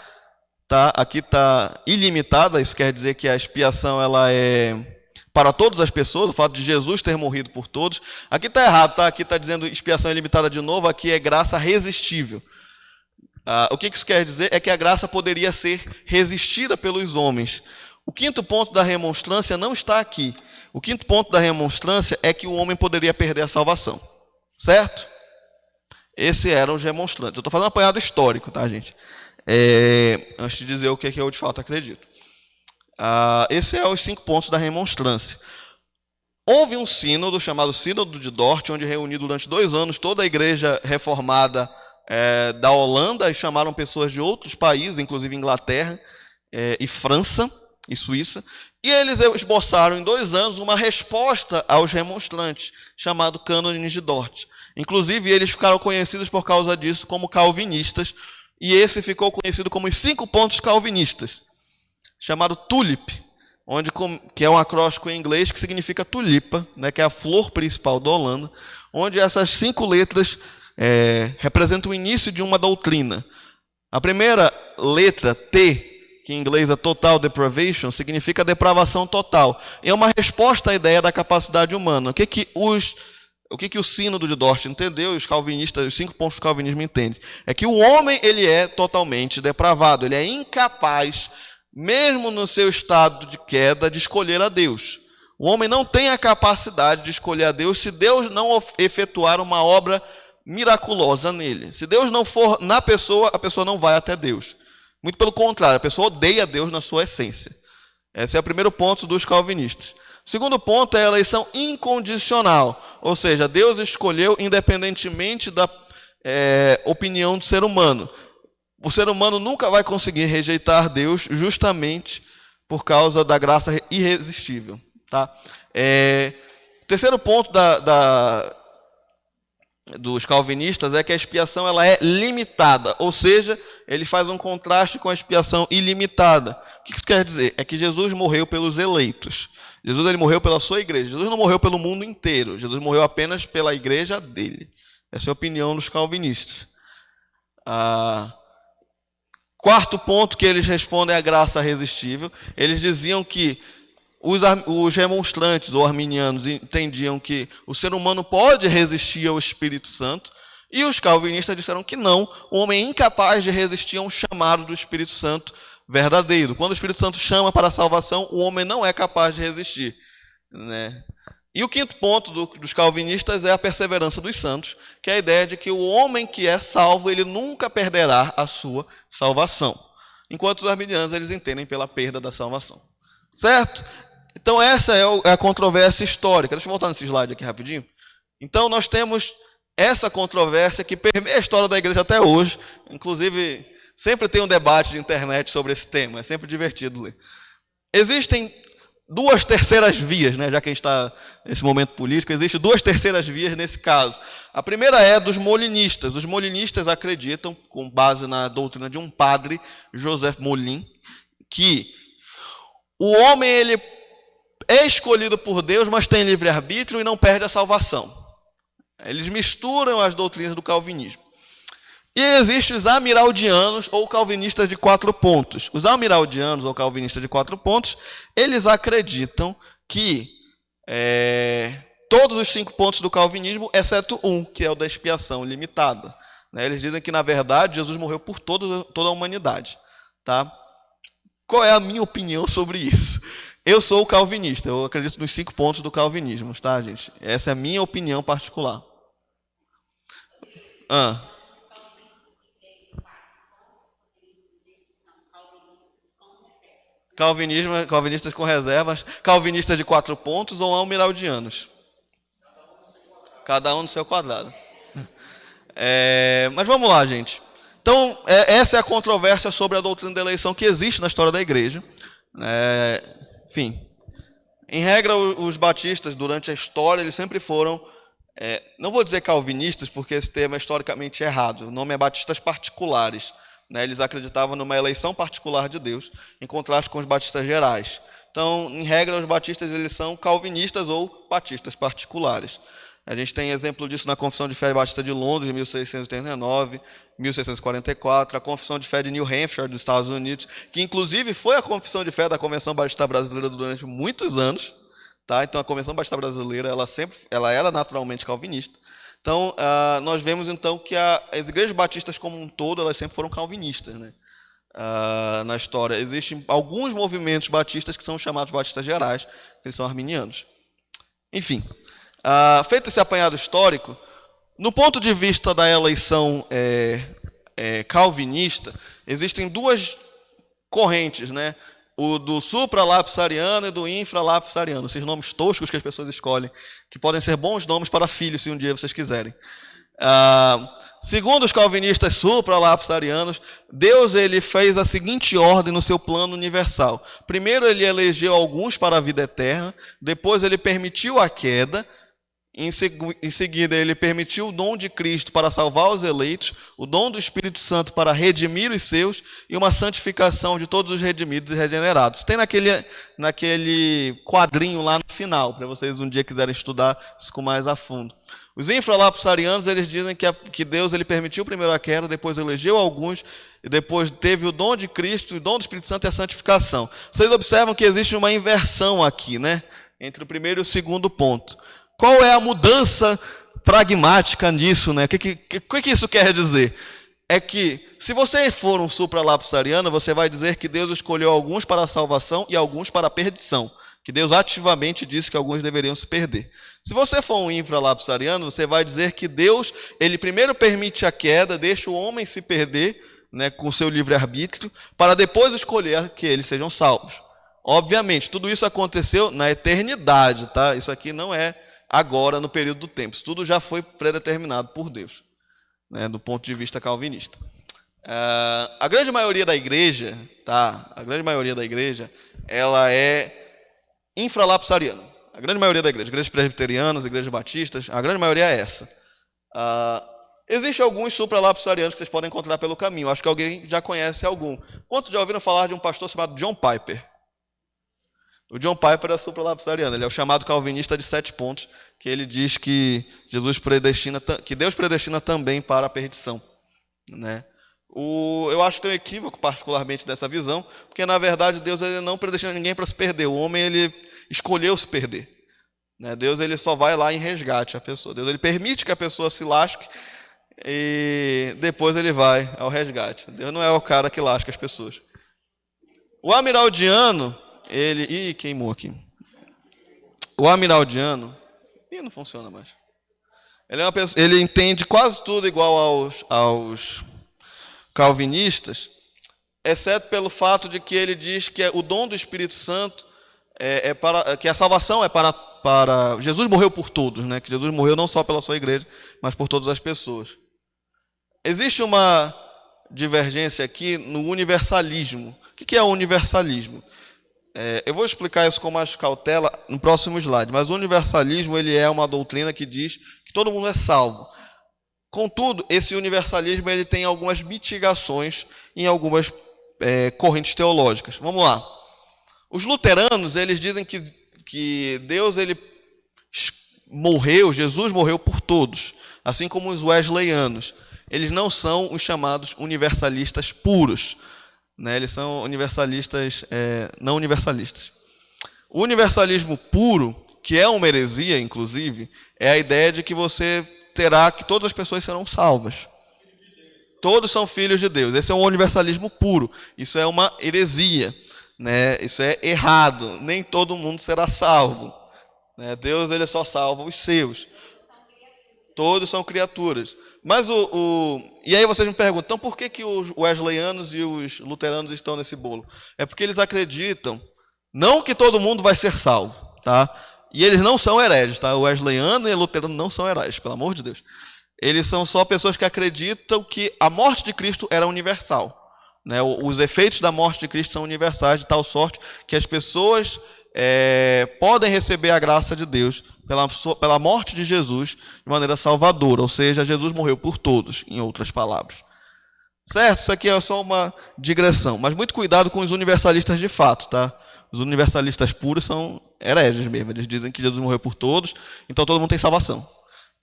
[SPEAKER 1] tá? Aqui está ilimitada, isso quer dizer que a expiação ela é para todas as pessoas, o fato de Jesus ter morrido por todos. Aqui está errado, tá? Aqui está dizendo expiação ilimitada de novo, aqui é graça resistível. O que isso quer dizer é que a graça poderia ser resistida pelos homens. O quinto ponto da remonstrância não está aqui. O quinto ponto da remonstrância é que o homem poderia perder a salvação. Certo? Esses eram os remonstrantes. Eu estou fazendo um apanhado histórico, tá, gente? Antes de dizer o que eu de fato acredito. Esses são os 5 pontos da remonstrância. Houve um sínodo chamado Sínodo de Dort, onde reuniu durante 2 anos toda a igreja reformada da Holanda, e chamaram pessoas de outros países, inclusive Inglaterra e França. em Suíça, e eles esboçaram em 2 anos uma resposta aos remonstrantes, chamado Cânone de Dort. Inclusive, eles ficaram conhecidos por causa disso como calvinistas, e esse ficou conhecido como os 5 pontos calvinistas, chamado TULIP, que é um acróstico em inglês que significa tulipa, né, que é a flor principal da Holanda, onde essas 5 letras representam o início de uma doutrina. A primeira letra, T, que em inglês é total depravation, significa depravação total. E é uma resposta à ideia da capacidade humana. O que o sínodo de Dort entendeu, e os calvinistas, os 5 pontos do calvinismo entendem, é que o homem ele é totalmente depravado, ele é incapaz, mesmo no seu estado de queda, de escolher a Deus. O homem não tem a capacidade de escolher a Deus se Deus não efetuar uma obra miraculosa nele. Se Deus não for na pessoa, a pessoa não vai até Deus. Muito pelo contrário, a pessoa odeia Deus na sua essência. Esse é o primeiro ponto dos calvinistas. O segundo ponto é a eleição incondicional, ou seja, Deus escolheu independentemente da opinião do ser humano. O ser humano nunca vai conseguir rejeitar Deus justamente por causa da graça irresistível. Tá? O terceiro ponto dos calvinistas é que a expiação ela é limitada, ou seja, ele faz um contraste com a expiação ilimitada. O que isso quer dizer? É que Jesus morreu pelos eleitos. Jesus ele morreu pela sua igreja. Jesus não morreu pelo mundo inteiro. Jesus morreu apenas pela igreja dele. Essa é a opinião dos calvinistas. Quarto ponto que eles respondem é a graça irresistível. Eles diziam que os remonstrantes ou arminianos entendiam que o ser humano pode resistir ao Espírito Santo, e os calvinistas disseram que não, o homem é incapaz de resistir a um chamado do Espírito Santo verdadeiro. Quando o Espírito Santo chama para a salvação, o homem não é capaz de resistir, né? E o quinto ponto dos calvinistas é a perseverança dos santos, que é a ideia de que o homem que é salvo, ele nunca perderá a sua salvação. Enquanto os arminianos, eles entendem pela perda da salvação. Certo? Então essa é a controvérsia histórica. Deixa eu voltar nesse slide aqui rapidinho. Então nós temos essa controvérsia que permeia a história da igreja até hoje. Inclusive, sempre tem um debate de internet sobre esse tema. É sempre divertido ler. Existem 2 terceiras vias, né? Já que a gente está nesse momento político, existem 2 terceiras vias nesse caso. A primeira é dos molinistas. Os molinistas acreditam, com base na doutrina de um padre, Joseph Molin, que o homem ele é escolhido por Deus, mas tem livre-arbítrio e não perde a salvação. Eles misturam as doutrinas do calvinismo. E existem os amiraldianos ou calvinistas de 4 pontos. Os amiraldianos ou calvinistas de 4 pontos, eles acreditam que todos os 5 pontos do calvinismo, exceto um, que é o da expiação limitada. Eles dizem que, na verdade, Jesus morreu por toda a humanidade. Tá? Qual é a minha opinião sobre isso? Eu sou calvinista, eu acredito nos 5 pontos do calvinismo, tá, gente? Essa é a minha opinião particular. Calvinistas com reservas, calvinistas de 4 pontos ou amiraldianos? Cada um no seu quadrado. Mas vamos lá, gente. Então, essa é a controvérsia sobre a doutrina da eleição que existe na história da igreja. Enfim, em regra, os batistas, durante a história, eles sempre foram, não vou dizer calvinistas, porque esse termo é historicamente errado, o nome é batistas particulares. Eles acreditavam numa eleição particular de Deus, em contraste com os batistas gerais. Então, em regra, os batistas eles são calvinistas ou batistas particulares. A gente tem exemplo disso na Confissão de Fé Batista de Londres, de 1639, 1644, a Confissão de Fé de New Hampshire, dos Estados Unidos, que inclusive foi a Confissão de Fé da Convenção Batista Brasileira durante muitos anos. Tá? Então, a Convenção Batista Brasileira ela era naturalmente calvinista. Então, nós vemos então que as igrejas batistas como um todo, elas sempre foram calvinistas, né? Na história. Existem alguns movimentos batistas que são chamados batistas gerais, que eles são arminianos. Enfim, feito esse apanhado histórico, no ponto de vista da eleição calvinista, existem 2 correntes, né? O do supralapsariano e do infralapsariano, esses nomes toscos que as pessoas escolhem, que podem ser bons nomes para filhos, se um dia vocês quiserem. Segundo os calvinistas supra-lapsarianos, Deus ele fez a seguinte ordem no seu plano universal. Primeiro ele elegeu alguns para a vida eterna, depois ele permitiu a queda, em seguida ele permitiu o dom de Cristo para salvar os eleitos, o dom do Espírito Santo para redimir os seus e uma santificação de todos os redimidos e regenerados. Tem naquele quadrinho lá no final, para vocês um dia quiserem estudar isso com mais a fundo. Os infralapsarianos, eles dizem que Deus ele permitiu primeiro a queda, depois elegeu alguns, e depois teve o dom de Cristo, o dom do Espírito Santo e a santificação. Vocês observam que existe uma inversão aqui, né? Entre o primeiro e o segundo ponto. Qual é a mudança pragmática nisso, né? O que isso quer dizer? É que, se você for um supralapsariano, você vai dizer que Deus escolheu alguns para a salvação e alguns para a perdição. Que Deus ativamente disse que alguns deveriam se perder. Se você for um infralapsariano, você vai dizer que Deus, ele primeiro permite a queda, deixa o homem se perder, né, com o seu livre-arbítrio, para depois escolher que eles sejam salvos. Obviamente, tudo isso aconteceu na eternidade, tá? Isso aqui não é agora, no período do tempo. Isso tudo já foi predeterminado por Deus, né, do ponto de vista calvinista. A grande maioria da igreja, tá? A grande maioria da igreja, ela é infralapsariana. A grande maioria da igreja, igrejas presbiterianas, igrejas batistas, a grande maioria é essa. Existem alguns supralapsarianos que vocês podem encontrar pelo caminho. Acho que alguém já conhece algum. Quantos já ouviram falar de um pastor chamado John Piper? O John Piper é supralapsariano. Ele é o chamado calvinista de 7 pontos, que ele diz que Deus predestina também para a perdição, né? Eu acho que tem um equívoco particularmente dessa visão, porque na verdade Deus ele não predestina ninguém para se perder. O homem ele escolheu se perder, né? Deus ele só vai lá em resgate a pessoa. Deus ele permite que a pessoa se lasque e depois ele vai ao resgate. Deus não é o cara que lasca as pessoas. O amiraldiano, ele... queimou aqui. O amiraldiano... não funciona mais. Ele é uma pessoa, ele entende quase tudo igual aos calvinistas, exceto pelo fato de que ele diz que o dom do Espírito Santo que a salvação é para Jesus morreu por todos, né? Que Jesus morreu não só pela sua igreja, mas por todas as pessoas. Existe uma divergência aqui no universalismo. O que é o universalismo? Eu vou explicar isso com mais cautela no próximo slide, mas o universalismo ele é uma doutrina que diz que todo mundo é salvo. Contudo, esse universalismo ele tem algumas mitigações em algumas correntes teológicas. Vamos lá. Os luteranos eles dizem que Deus ele morreu, Jesus morreu por todos, assim como os wesleyanos. Eles não são os chamados universalistas puros, né? Eles são universalistas não universalistas. O universalismo puro, que é uma heresia, inclusive, é a ideia de que você terá que todas as pessoas serão salvas. Todos são filhos de Deus. Esse é um universalismo puro. Isso é uma heresia, né? Isso é errado. Nem todo mundo será salvo, né? Deus ele só salva os seus. Todos são criaturas. Mas e aí vocês me perguntam, então por que os wesleyanos e os luteranos estão nesse bolo? É porque eles acreditam, não que todo mundo vai ser salvo, tá? E eles não são hereges, tá? O wesleyano e o luterano não são hereges, pelo amor de Deus. Eles são só pessoas que acreditam que a morte de Cristo era universal, né? Os efeitos da morte de Cristo são universais, de tal sorte que as pessoas podem receber a graça de Deus pela morte de Jesus de maneira salvadora, ou seja, Jesus morreu por todos, em outras palavras. Certo? Isso aqui é só uma digressão, mas muito cuidado com os universalistas de fato, tá? Os universalistas puros são hereges mesmo, eles dizem que Jesus morreu por todos, então todo mundo tem salvação.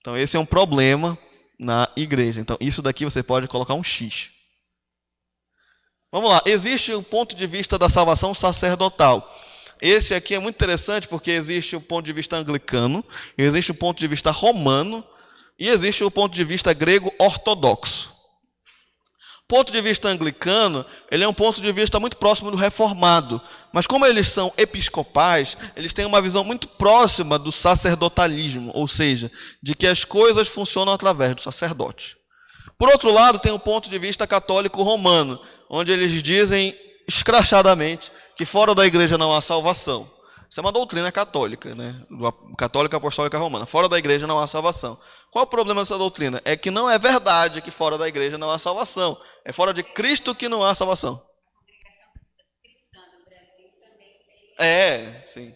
[SPEAKER 1] Então esse é um problema na igreja. Então isso daqui você pode colocar um X. Vamos lá, existe o ponto de vista da salvação sacerdotal. Esse aqui é muito interessante porque existe o ponto de vista anglicano, existe o ponto de vista romano e existe o ponto de vista grego ortodoxo. O ponto de vista anglicano, ele é um ponto de vista muito próximo do reformado, mas como eles são episcopais, eles têm uma visão muito próxima do sacerdotalismo, ou seja, de que as coisas funcionam através do sacerdote. Por outro lado, tem o ponto de vista católico romano, onde eles dizem escrachadamente que fora da igreja não há salvação. Isso é uma doutrina católica, né? Católica apostólica romana. Fora da igreja não há salvação. Qual o problema dessa doutrina? É que não é verdade que fora da igreja não há salvação. É fora de Cristo que não há salvação. Sim.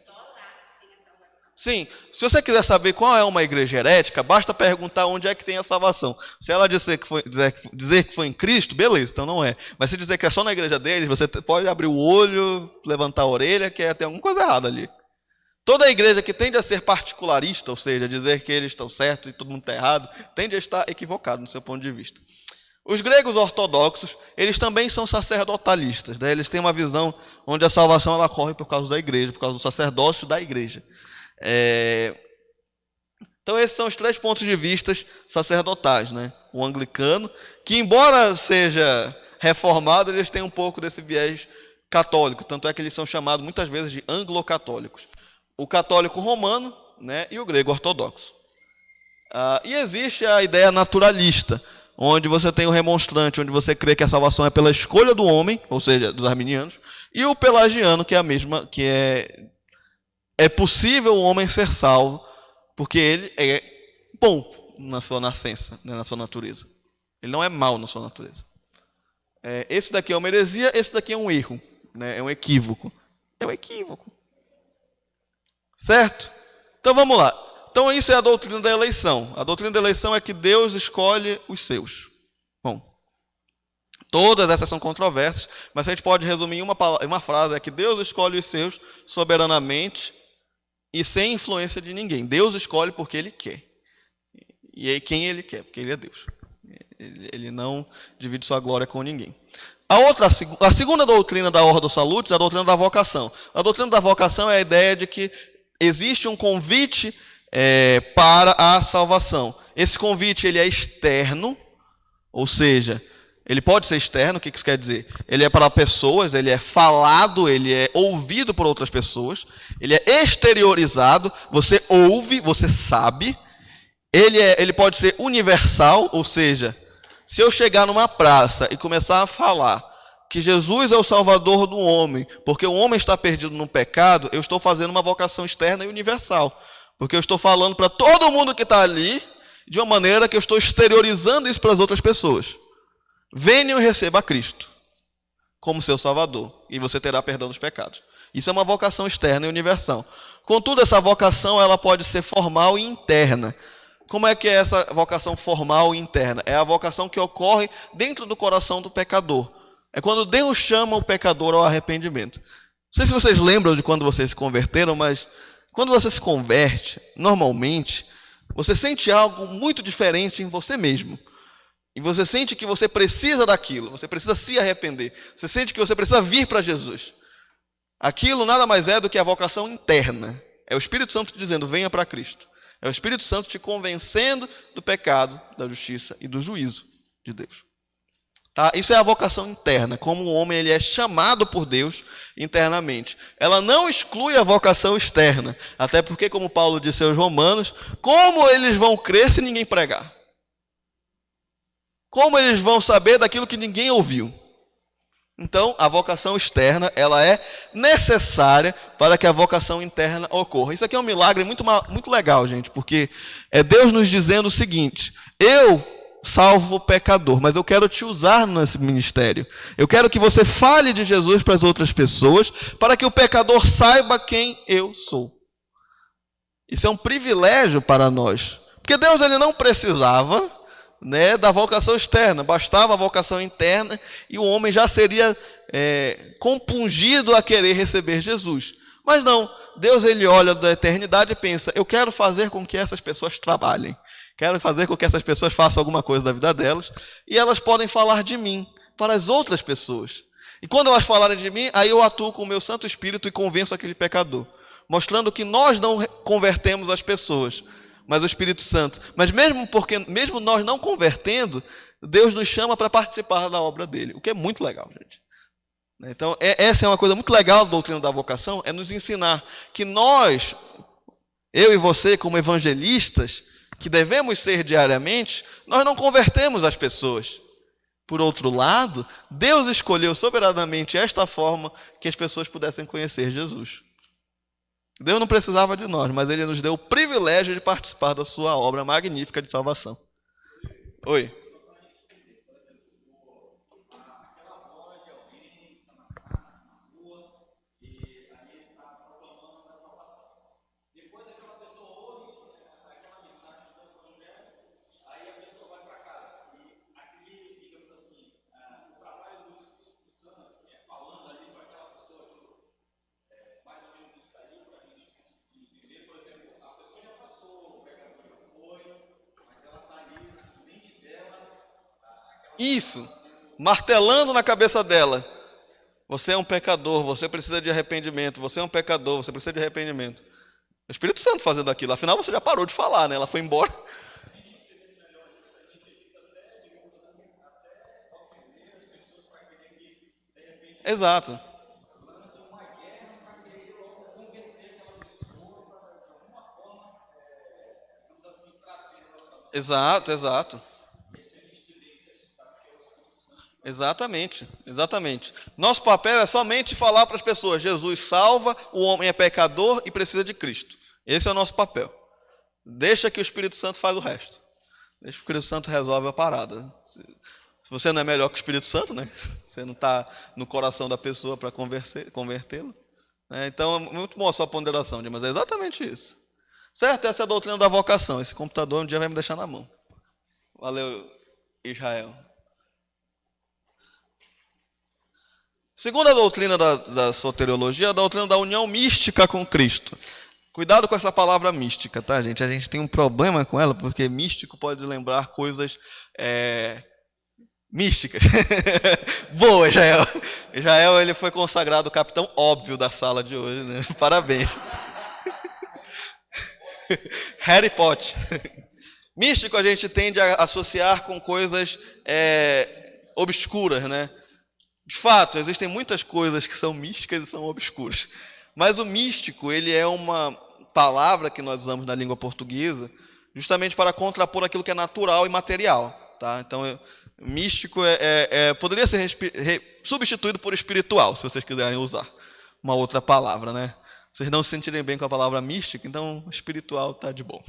[SPEAKER 1] Sim, se você quiser saber qual é uma igreja herética, basta perguntar onde é que tem a salvação. Se ela dizer que foi em Cristo, beleza, então não é. Mas se dizer que é só na igreja deles, você pode abrir o olho, levantar a orelha, que tem alguma coisa errada ali. Toda igreja que tende a ser particularista, ou seja, dizer que eles estão certos e todo mundo está errado, tende a estar equivocado no seu ponto de vista. Os gregos ortodoxos, eles também são sacerdotalistas, né? Eles têm uma visão onde a salvação ela corre por causa da igreja, por causa do sacerdócio da igreja. Então esses são os 3 pontos de vista sacerdotais, né? O anglicano, que embora seja reformado, eles têm um pouco desse viés católico, tanto é que eles são chamados muitas vezes de anglo-católicos. O católico romano, né? E o grego ortodoxo. E existe a ideia naturalista, onde você tem o remonstrante, onde você crê que a salvação é pela escolha do homem, ou seja, dos arminianos, e o pelagiano, que é a mesma, que é possível o homem ser salvo, porque ele é bom na sua nascença, né, na sua natureza. Ele não é mau na sua natureza. Esse daqui é uma heresia, esse daqui é um erro, né, é um equívoco. É um equívoco. Certo? Então vamos lá. Então isso é a doutrina da eleição. A doutrina da eleição é que Deus escolhe os seus. Bom, todas essas são controversas, mas a gente pode resumir em uma frase, é que Deus escolhe os seus soberanamente e sem influência de ninguém. Deus escolhe porque Ele quer. E aí quem Ele quer, porque Ele é Deus. Ele não divide sua glória com ninguém. A segunda doutrina da Ordo Salutis é a doutrina da vocação. A doutrina da vocação é a ideia de que existe um convite para a salvação. Esse convite ele é externo, ou seja, ele pode ser externo. O que isso quer dizer? Ele é para pessoas, ele é falado, ele é ouvido por outras pessoas, ele é exteriorizado, você ouve, você sabe. Ele pode ser universal, ou seja, se eu chegar numa praça e começar a falar que Jesus é o Salvador do homem, porque o homem está perdido no pecado, eu estou fazendo uma vocação externa e universal. Porque eu estou falando para todo mundo que está ali, de uma maneira que eu estou exteriorizando isso para as outras pessoas. Venham e receba Cristo como seu Salvador, e você terá perdão dos pecados. Isso é uma vocação externa e universal. Contudo, essa vocação ela pode ser formal e interna. Como é que é essa vocação formal e interna? É a vocação que ocorre dentro do coração do pecador. É quando Deus chama o pecador ao arrependimento. Não sei se vocês lembram de quando vocês se converteram, mas quando você se converte, normalmente, você sente algo muito diferente em você mesmo. E você sente que você precisa daquilo, você precisa se arrepender. Você sente que você precisa vir para Jesus. Aquilo nada mais é do que a vocação interna. É o Espírito Santo te dizendo, venha para Cristo. É o Espírito Santo te convencendo do pecado, da justiça e do juízo de Deus. Tá? Isso é a vocação interna, como o homem ele é chamado por Deus internamente. Ela não exclui a vocação externa, até porque, como Paulo disse aos Romanos, como eles vão crer se ninguém pregar? Como eles vão saber daquilo que ninguém ouviu? Então, a vocação externa ela é necessária para que a vocação interna ocorra. Isso aqui é um milagre muito legal, gente, porque é Deus nos dizendo o seguinte: eu salvo o pecador, mas eu quero te usar nesse ministério. Eu quero que você fale de Jesus para as outras pessoas, para que o pecador saiba quem eu sou. Isso é um privilégio para nós, porque Deus ele não precisava, né, da vocação externa, bastava a vocação interna e o homem já seria compungido a querer receber Jesus. Mas não, Deus ele olha da eternidade e pensa, eu quero fazer com que essas pessoas trabalhem. Quero fazer com que essas pessoas façam alguma coisa da vida delas e elas podem falar de mim para as outras pessoas. E quando elas falarem de mim, aí eu atuo com o meu Santo Espírito e convenço aquele pecador, mostrando que nós não convertemos as pessoas, mas o Espírito Santo. Mas mesmo nós não convertendo, Deus nos chama para participar da obra dele, o que é muito legal, gente. Então, essa é uma coisa muito legal da doutrina da vocação, é nos ensinar que nós, eu e você, como evangelistas, que devemos ser diariamente, nós não convertemos as pessoas. Por outro lado, Deus escolheu soberanamente esta forma que as pessoas pudessem conhecer Jesus. Deus não precisava de nós, mas Ele nos deu o privilégio de participar da sua obra magnífica de salvação. Oi. Isso, martelando na cabeça dela. Você é um pecador, você precisa de arrependimento, você é um pecador, você precisa de arrependimento. O Espírito Santo fazendo aquilo, afinal você já parou de falar, né? Ela foi embora. Exato. Exato, exato. Exatamente, exatamente. Nosso papel é somente falar para as pessoas: Jesus salva, o homem é pecador e precisa de Cristo. Esse é o nosso papel. Deixa que o Espírito Santo faz o resto. Deixa que o Espírito Santo resolve a parada. Se você não é melhor que o Espírito Santo, né? Você não está no coração da pessoa para convertê-la. Então, é muito bom a sua ponderação, mas é exatamente isso. Certo? Essa é a doutrina da vocação. Esse computador um dia vai me deixar na mão. Valeu, Israel. Segunda doutrina da soteriologia, a doutrina da união mística com Cristo. Cuidado com essa palavra mística, tá, gente? A gente tem um problema com ela, porque místico pode lembrar coisas místicas. Boa, Israel. Israel, ele foi consagrado o capitão óbvio da sala de hoje, né? Parabéns. Harry Potter. Místico a gente tende a associar com coisas obscuras, né? De fato, existem muitas coisas que são místicas e são obscuras. Mas o místico, ele é uma palavra que nós usamos na língua portuguesa justamente para contrapor aquilo que é natural e material. Tá? Então, místico poderia ser substituído por espiritual, se vocês quiserem usar uma outra palavra, né? Vocês não se sentirem bem com a palavra mística, então espiritual está de boa.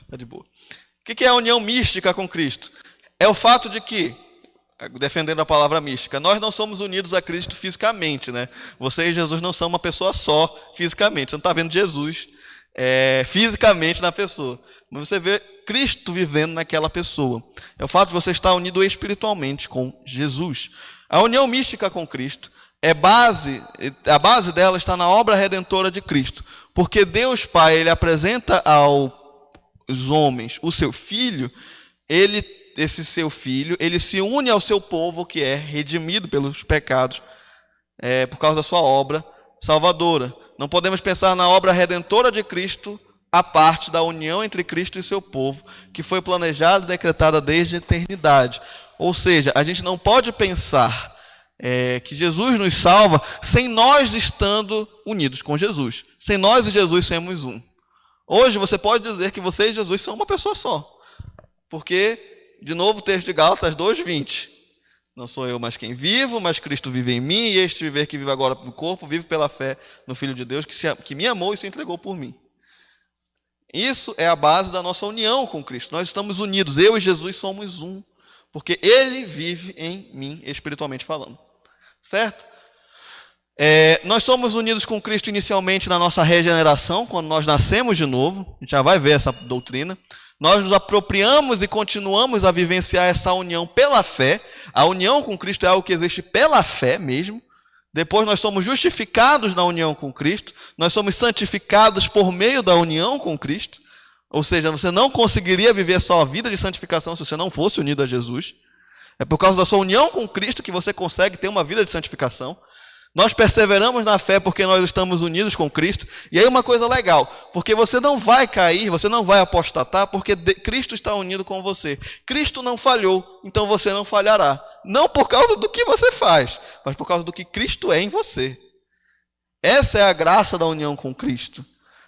[SPEAKER 1] Tá de boa. O que é a união mística com Cristo? É o fato de que, defendendo a palavra mística, nós não somos unidos a Cristo fisicamente, né? Você e Jesus não são uma pessoa só fisicamente. Você não está vendo Jesus fisicamente na pessoa, mas você vê Cristo vivendo naquela pessoa. É o fato de você estar unido espiritualmente com Jesus. A união mística com Cristo a base dela está na obra redentora de Cristo, porque Deus Pai, ele apresenta aos homens o seu Filho, esse seu Filho, ele se une ao seu povo que é redimido pelos pecados por causa da sua obra salvadora. Não podemos pensar na obra redentora de Cristo a parte da união entre Cristo e seu povo, que foi planejada e decretada desde a eternidade. Ou seja, a gente não pode pensar que Jesus nos salva sem nós estando unidos com Jesus. Sem nós e Jesus sermos um. Hoje você pode dizer que você e Jesus são uma pessoa só. Porque, de novo, o texto de Gálatas 2:20. Não sou eu mais quem vivo, mas Cristo vive em mim, e este viver que vive agora no corpo, vive pela fé no Filho de Deus, que me amou e se entregou por mim. Isso é a base da nossa união com Cristo. Nós estamos unidos, eu e Jesus somos um, porque Ele vive em mim, espiritualmente falando. Certo? Nós somos unidos com Cristo inicialmente na nossa regeneração, quando nós nascemos de novo. A gente já vai ver essa doutrina. Nós nos apropriamos e continuamos a vivenciar essa união pela fé. A união com Cristo é algo que existe pela fé mesmo. Depois nós somos justificados na união com Cristo. Nós somos santificados por meio da união com Cristo. Ou seja, você não conseguiria viver só a vida de santificação se você não fosse unido a Jesus. É por causa da sua união com Cristo que você consegue ter uma vida de santificação. Nós perseveramos na fé porque nós estamos unidos com Cristo. E aí uma coisa legal, porque você não vai cair, você não vai apostatar, porque Cristo está unido com você. Cristo não falhou, então você não falhará. Não por causa do que você faz, mas por causa do que Cristo é em você. Essa é a graça da união com Cristo.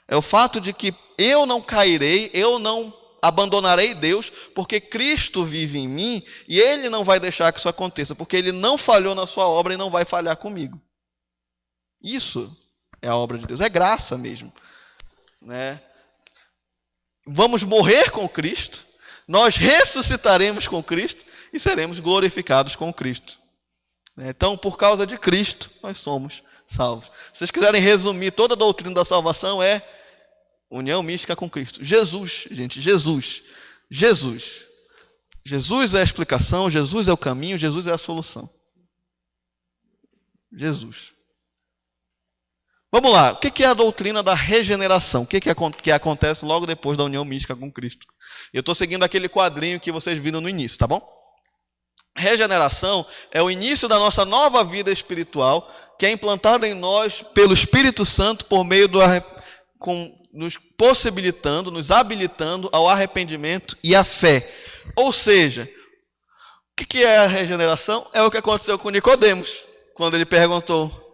[SPEAKER 1] É o fato de que eu não cairei, eu não abandonarei Deus, porque Cristo vive em mim e Ele não vai deixar que isso aconteça, porque Ele não falhou na sua obra e não vai falhar comigo. Isso é a obra de Deus, é graça mesmo. né? Vamos morrer com Cristo, nós ressuscitaremos com Cristo e seremos glorificados com Cristo. Então, por causa de Cristo, nós somos salvos. Se vocês quiserem resumir toda a doutrina da salvação, é união mística com Cristo. Jesus, gente, Jesus. Jesus. Jesus é a explicação, Jesus é o caminho, Jesus é a solução. Jesus. Vamos lá, o que é a doutrina da regeneração? O que acontece logo depois da união mística com Cristo? Eu estou seguindo aquele quadrinho que vocês viram no início, tá bom? Regeneração é o início da nossa nova vida espiritual, que é implantada em nós pelo Espírito Santo por meio nos possibilitando, nos habilitando ao arrependimento e à fé. Ou seja, o que é a regeneração? É o que aconteceu com Nicodemos, quando ele perguntou: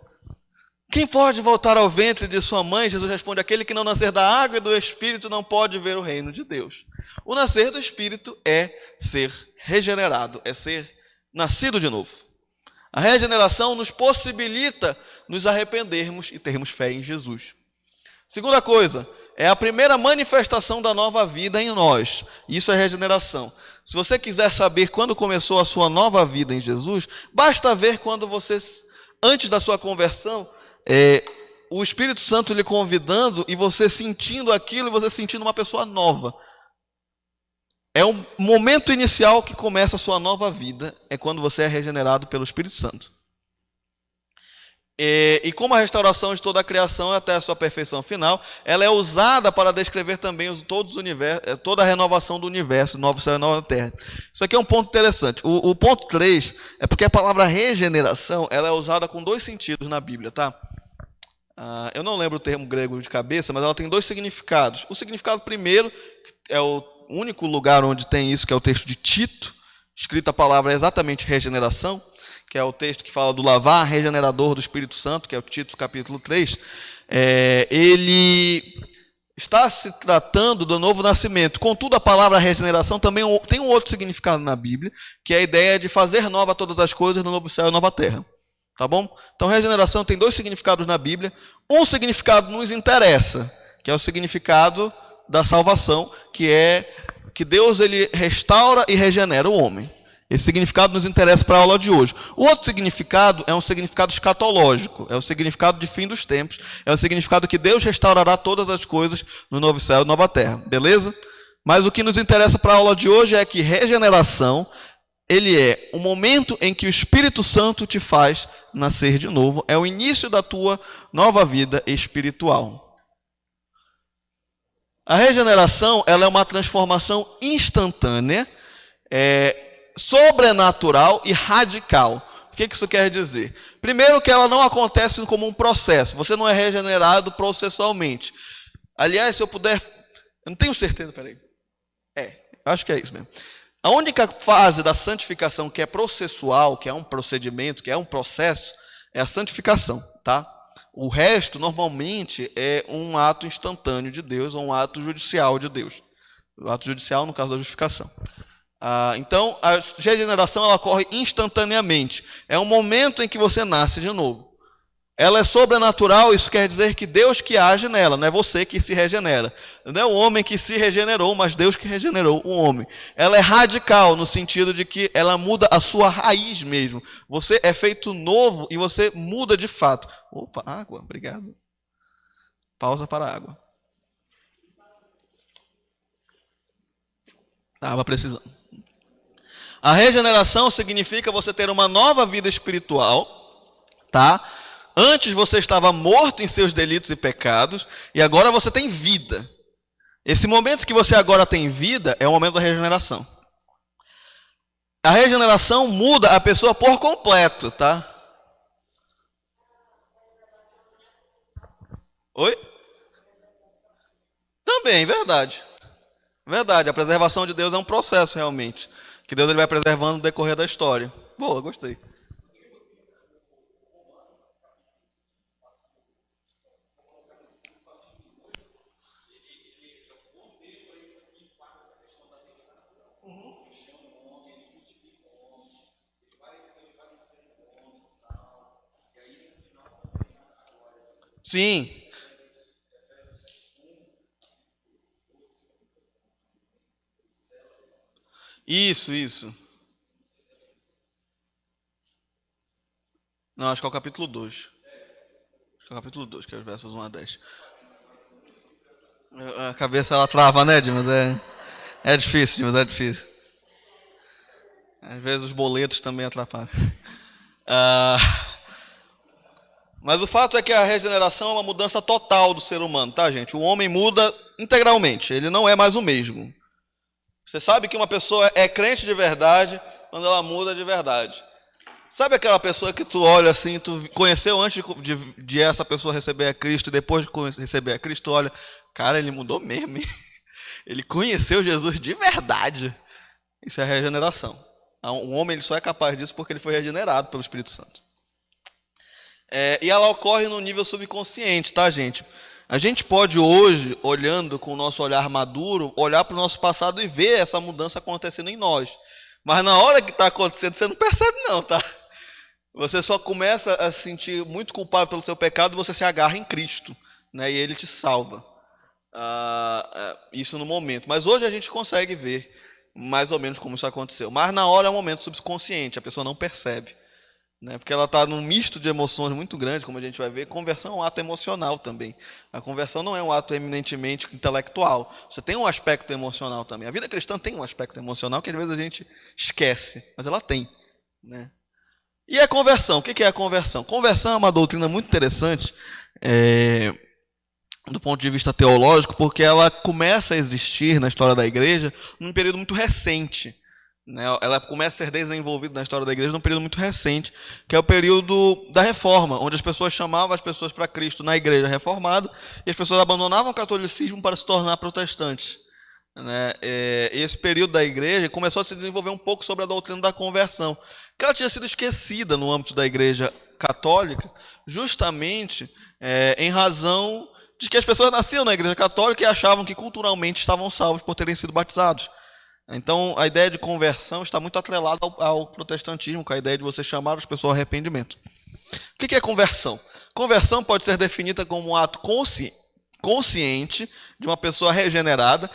[SPEAKER 1] quem pode voltar ao ventre de sua mãe? Jesus responde: aquele que não nascer da água e do Espírito não pode ver o reino de Deus. O nascer do Espírito é ser regenerado, é ser nascido de novo. A regeneração nos possibilita nos arrependermos e termos fé em Jesus. Segunda coisa, é a primeira manifestação da nova vida em nós. Isso é regeneração. Se você quiser saber quando começou a sua nova vida em Jesus, basta ver quando você, antes da sua conversão, o Espírito Santo lhe convidando e você sentindo aquilo e você sentindo uma pessoa nova. É o momento inicial que começa a sua nova vida, é quando você é regenerado pelo Espírito Santo. E como a restauração de toda a criação até a sua perfeição final, ela é usada para descrever também toda a renovação do universo, novo céu e nova terra. Isso aqui é um ponto interessante. O ponto 3 é porque a palavra regeneração ela é usada com dois sentidos na Bíblia, tá? Eu não lembro o termo grego de cabeça, mas ela tem dois significados. O significado primeiro é o único lugar onde tem isso, que é o texto de Tito, escrito a palavra é exatamente regeneração, que é o texto que fala do lavar regenerador do Espírito Santo, que é o Tito capítulo 3, ele está se tratando do novo nascimento. Contudo, a palavra regeneração também tem um outro significado na Bíblia, que é a ideia de fazer nova todas as coisas no novo céu e nova terra. Tá bom? Então, regeneração tem dois significados na Bíblia. Um significado nos interessa, que é o significado da salvação, que é que Deus ele restaura e regenera o homem. Esse significado nos interessa para a aula de hoje. O outro significado é um significado escatológico, é o significado de fim dos tempos, é o significado que Deus restaurará todas as coisas no novo céu e nova terra. Beleza? Mas o que nos interessa para a aula de hoje é que regeneração, ele é o momento em que o Espírito Santo te faz nascer de novo, é o início da tua nova vida espiritual. A regeneração ela é uma transformação instantânea, sobrenatural e radical. O que isso quer dizer? Primeiro que ela não acontece como um processo. Você não é regenerado processualmente. Aliás, se eu puder... Eu não tenho certeza, peraí. Acho que é isso mesmo. A única fase da santificação que é processual, que é um procedimento, que é um processo, é a santificação, tá? O resto, normalmente, é um ato instantâneo de Deus ou um ato judicial de Deus. O ato judicial, no caso da justificação. Então, a regeneração ela ocorre instantaneamente. É um momento em que você nasce de novo. Ela é sobrenatural, isso quer dizer que Deus que age nela, não é você que se regenera. Não é o homem que se regenerou, mas Deus que regenerou o homem. Ela é radical, no sentido de que ela muda a sua raiz mesmo. Você é feito novo e você muda de fato. Opa, água, obrigado. Pausa para a água. Estava precisando. A regeneração significa você ter uma nova vida espiritual, tá? Antes você estava morto em seus delitos e pecados, e agora você tem vida. Esse momento que você agora tem vida é o momento da regeneração. A regeneração muda a pessoa por completo, tá? Oi? Também, verdade. Verdade, a preservação de Deus é um processo realmente, que Deus ele vai preservando no decorrer da história. Boa, gostei. Sim. Isso. Não, acho que é o capítulo 2. Acho que é o capítulo 2, que é os versos 1 a 10. A cabeça ela trava, né, Dimas? É difícil, Dimas, é difícil. Às vezes os boletos também atrapalham. Mas o fato é que a regeneração é uma mudança total do ser humano, tá, gente? O homem muda integralmente, ele não é mais o mesmo. Você sabe que uma pessoa é crente de verdade quando ela muda de verdade. Sabe aquela pessoa que tu olha assim, tu conheceu antes de essa pessoa receber a Cristo, e depois de receber a Cristo, tu olha, cara, ele mudou mesmo, hein? Ele conheceu Jesus de verdade. Isso é regeneração. Um homem ele só é capaz disso porque ele foi regenerado pelo Espírito Santo. E ela ocorre no nível subconsciente, tá, gente? A gente pode hoje, olhando com o nosso olhar maduro, olhar para o nosso passado e ver essa mudança acontecendo em nós. Mas na hora que está acontecendo, você não percebe não, tá? Você só começa a se sentir muito culpado pelo seu pecado e você se agarra em Cristo, né? E Ele te salva. Isso no momento. Mas hoje a gente consegue ver mais ou menos como isso aconteceu. Mas na hora é um momento subconsciente, a pessoa não percebe, né? Porque ela está num misto de emoções muito grande, como a gente vai ver. Conversão é um ato emocional também. A conversão não é um ato eminentemente intelectual. Você tem um aspecto emocional também. A vida cristã tem um aspecto emocional que às vezes a gente esquece, mas ela tem, né? E a conversão? O que é a conversão? Conversão é uma doutrina muito interessante do ponto de vista teológico, porque ela começa a existir na história da igreja num período muito recente, né? Ela começa a ser desenvolvida na história da igreja num período muito recente, que é o período da Reforma, onde as pessoas chamavam as pessoas para Cristo na igreja reformada e as pessoas abandonavam o catolicismo para se tornar protestantes, né? Esse período da igreja começou a se desenvolver um pouco sobre a doutrina da conversão, que ela tinha sido esquecida no âmbito da igreja católica, justamente em razão de que as pessoas nasciam na igreja católica e achavam que culturalmente estavam salvos por terem sido batizados. Então, a ideia de conversão está muito atrelada ao protestantismo, com a ideia de você chamar as pessoas ao arrependimento. O que é conversão? Conversão pode ser definida como um ato consciente de uma pessoa regenerada,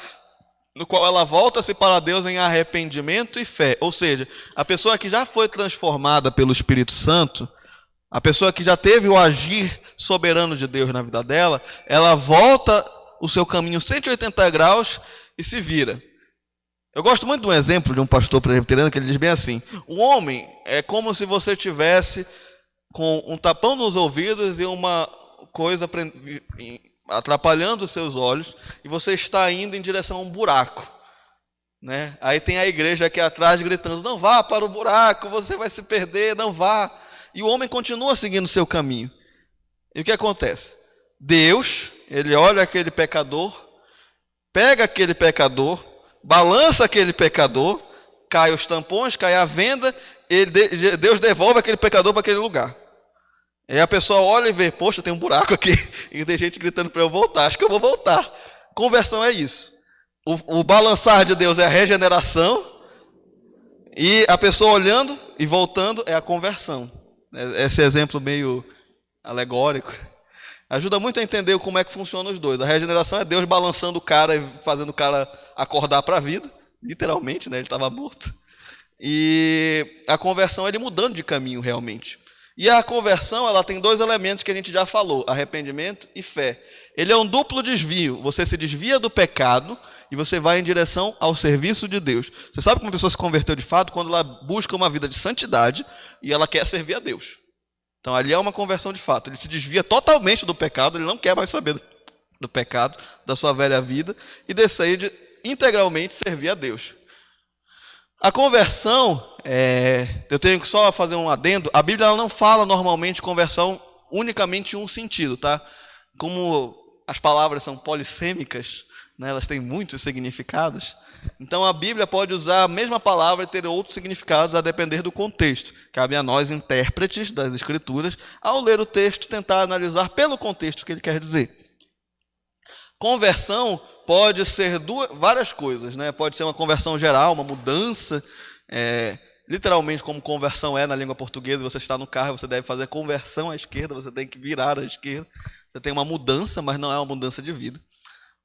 [SPEAKER 1] no qual ela volta-se para Deus em arrependimento e fé. Ou seja, a pessoa que já foi transformada pelo Espírito Santo, a pessoa que já teve o agir soberano de Deus na vida dela, ela volta o seu caminho 180 graus e se vira. Eu gosto muito de um exemplo de um pastor presbiteriano que ele diz bem assim: o homem é como se você tivesse com um tapão nos ouvidos e uma coisa atrapalhando os seus olhos, e você está indo em direção a um buraco, né? Aí tem a igreja aqui atrás gritando: não vá para o buraco, você vai se perder, não vá. E o homem continua seguindo o seu caminho. E o que acontece? Deus, ele olha aquele pecador, pega aquele pecador, balança aquele pecador, cai os tampões, cai a venda, Deus devolve aquele pecador para aquele lugar. E a pessoa olha e vê: poxa, tem um buraco aqui, e tem gente gritando para eu voltar, acho que eu vou voltar. Conversão é isso. O balançar de Deus é a regeneração, e a pessoa olhando e voltando é a conversão. Esse exemplo meio alegórico ajuda muito a entender como é que funcionam os dois. A regeneração é Deus balançando o cara e fazendo o cara acordar para a vida, literalmente, né? Ele estava morto. E a conversão é ele mudando de caminho realmente. E a conversão, ela tem dois elementos que a gente já falou: arrependimento e fé. Ele é um duplo desvio. Você se desvia do pecado e você vai em direção ao serviço de Deus. Você sabe que uma pessoa se converteu de fato quando ela busca uma vida de santidade e ela quer servir a Deus. Então ali é uma conversão de fato. Ele se desvia totalmente do pecado, ele não quer mais saber do pecado, da sua velha vida, e decide integralmente servir a Deus. A conversão, eu tenho que só fazer um adendo, a Bíblia ela não fala normalmente conversão unicamente em um sentido, tá? Como as palavras são polissêmicas, né, elas têm muitos significados, então a Bíblia pode usar a mesma palavra e ter outros significados a depender do contexto. Cabe a nós, intérpretes das Escrituras, ao ler o texto, tentar analisar pelo contexto o que ele quer dizer. Conversão pode ser várias coisas, né? Pode ser uma conversão geral, uma mudança, literalmente como conversão é na língua portuguesa. Você está no carro, você deve fazer conversão à esquerda, você tem que virar à esquerda. Você tem uma mudança, mas não é uma mudança de vida.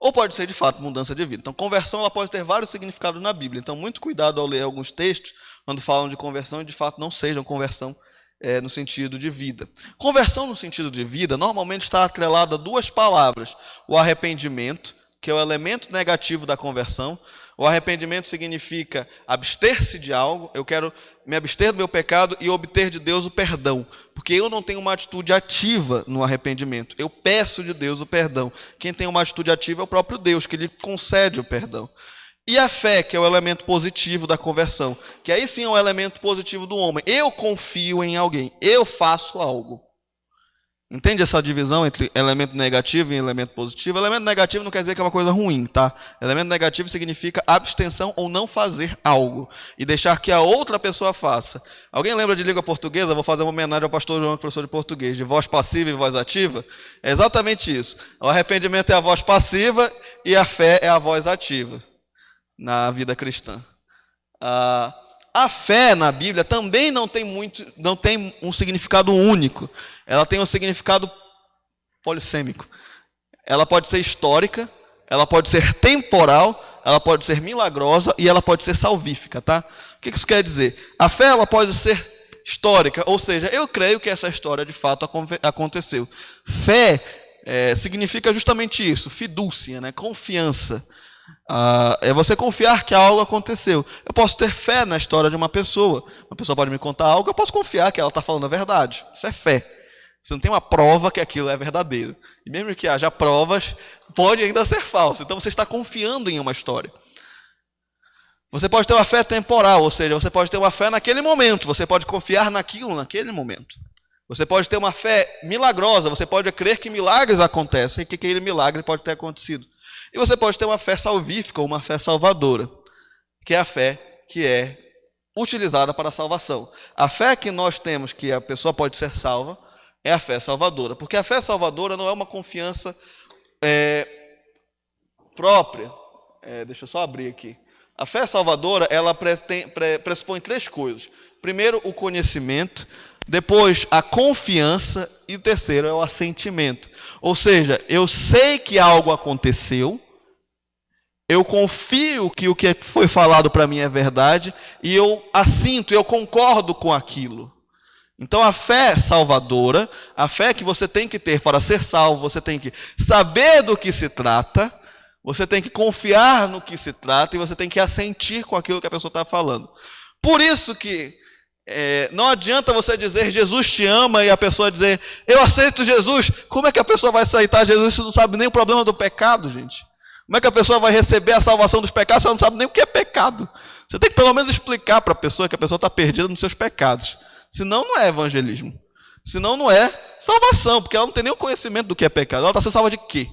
[SPEAKER 1] ou pode ser de fato mudança de vida. Então, conversão ela pode ter vários significados na Bíblia. Então, muito cuidado ao ler alguns textos quando falam de conversão e de fato não sejam conversão no sentido de vida. Conversão no sentido de vida normalmente está atrelada a duas palavras: o arrependimento, que é o elemento negativo da conversão. O arrependimento significa abster-se de algo. Eu quero me abster do meu pecado e obter de Deus o perdão, porque eu não tenho uma atitude ativa no arrependimento. Eu peço de Deus o perdão. Quem tem uma atitude ativa é o próprio Deus, que lhe concede o perdão. E a fé, que é o elemento positivo da conversão, que aí sim é o elemento positivo do homem. Eu confio em alguém, eu faço algo. Entende essa divisão entre elemento negativo e elemento positivo? Elemento negativo não quer dizer que é uma coisa ruim, tá? Elemento negativo significa abstenção ou não fazer algo e deixar que a outra pessoa faça. Alguém lembra de língua portuguesa? Vou fazer uma homenagem ao pastor João, professor de português, de voz passiva e voz ativa. É exatamente isso. O arrependimento é a voz passiva e a fé é a voz ativa na vida cristã. A fé na Bíblia também não tem um significado único. Ela tem um significado polissêmico. Ela pode ser histórica, ela pode ser temporal, ela pode ser milagrosa e ela pode ser salvífica, tá? O que isso quer dizer? A fé ela pode ser histórica, ou seja, eu creio que essa história de fato aconteceu. Fé significa justamente isso, fidúcia, né? Confiança. É você confiar que algo aconteceu. Eu posso ter fé na história de uma pessoa pode me contar algo, eu posso confiar que ela está falando a verdade. Isso é fé. Você não tem uma prova que aquilo é verdadeiro. E mesmo que haja provas, pode ainda ser falso. Então você está confiando em uma história. Você pode ter uma fé temporal, ou seja, você pode ter uma fé naquele momento. Você pode confiar naquilo naquele momento. Você pode ter uma fé milagrosa. Você pode crer que milagres acontecem e que aquele milagre pode ter acontecido. E você pode ter uma fé salvífica ou uma fé salvadora, que é a fé que é utilizada para a salvação. A fé que nós temos que a pessoa pode ser salva é a fé salvadora, porque a fé salvadora não é uma confiança própria. Deixa eu só abrir aqui. A fé salvadora ela pressupõe três coisas. Primeiro, o conhecimento. Depois, a confiança. E o terceiro é o assentimento. Ou seja, eu sei que algo aconteceu, eu confio que o que foi falado para mim é verdade, e eu assinto, eu concordo com aquilo. Então, a fé salvadora, a fé que você tem que ter para ser salvo, você tem que saber do que se trata, você tem que confiar no que se trata, e você tem que assentir com aquilo que a pessoa está falando. Por isso que não adianta você dizer Jesus te ama e a pessoa dizer eu aceito Jesus. Como é que a pessoa vai aceitar Jesus se não sabe nem o problema do pecado, gente? Como é que a pessoa vai receber a salvação dos pecados se ela não sabe nem o que é pecado? Você tem que pelo menos explicar para a pessoa que a pessoa está perdida nos seus pecados. Senão não é evangelismo. Senão não é salvação, porque ela não tem nem o conhecimento do que é pecado. Ela está sendo salva de quê?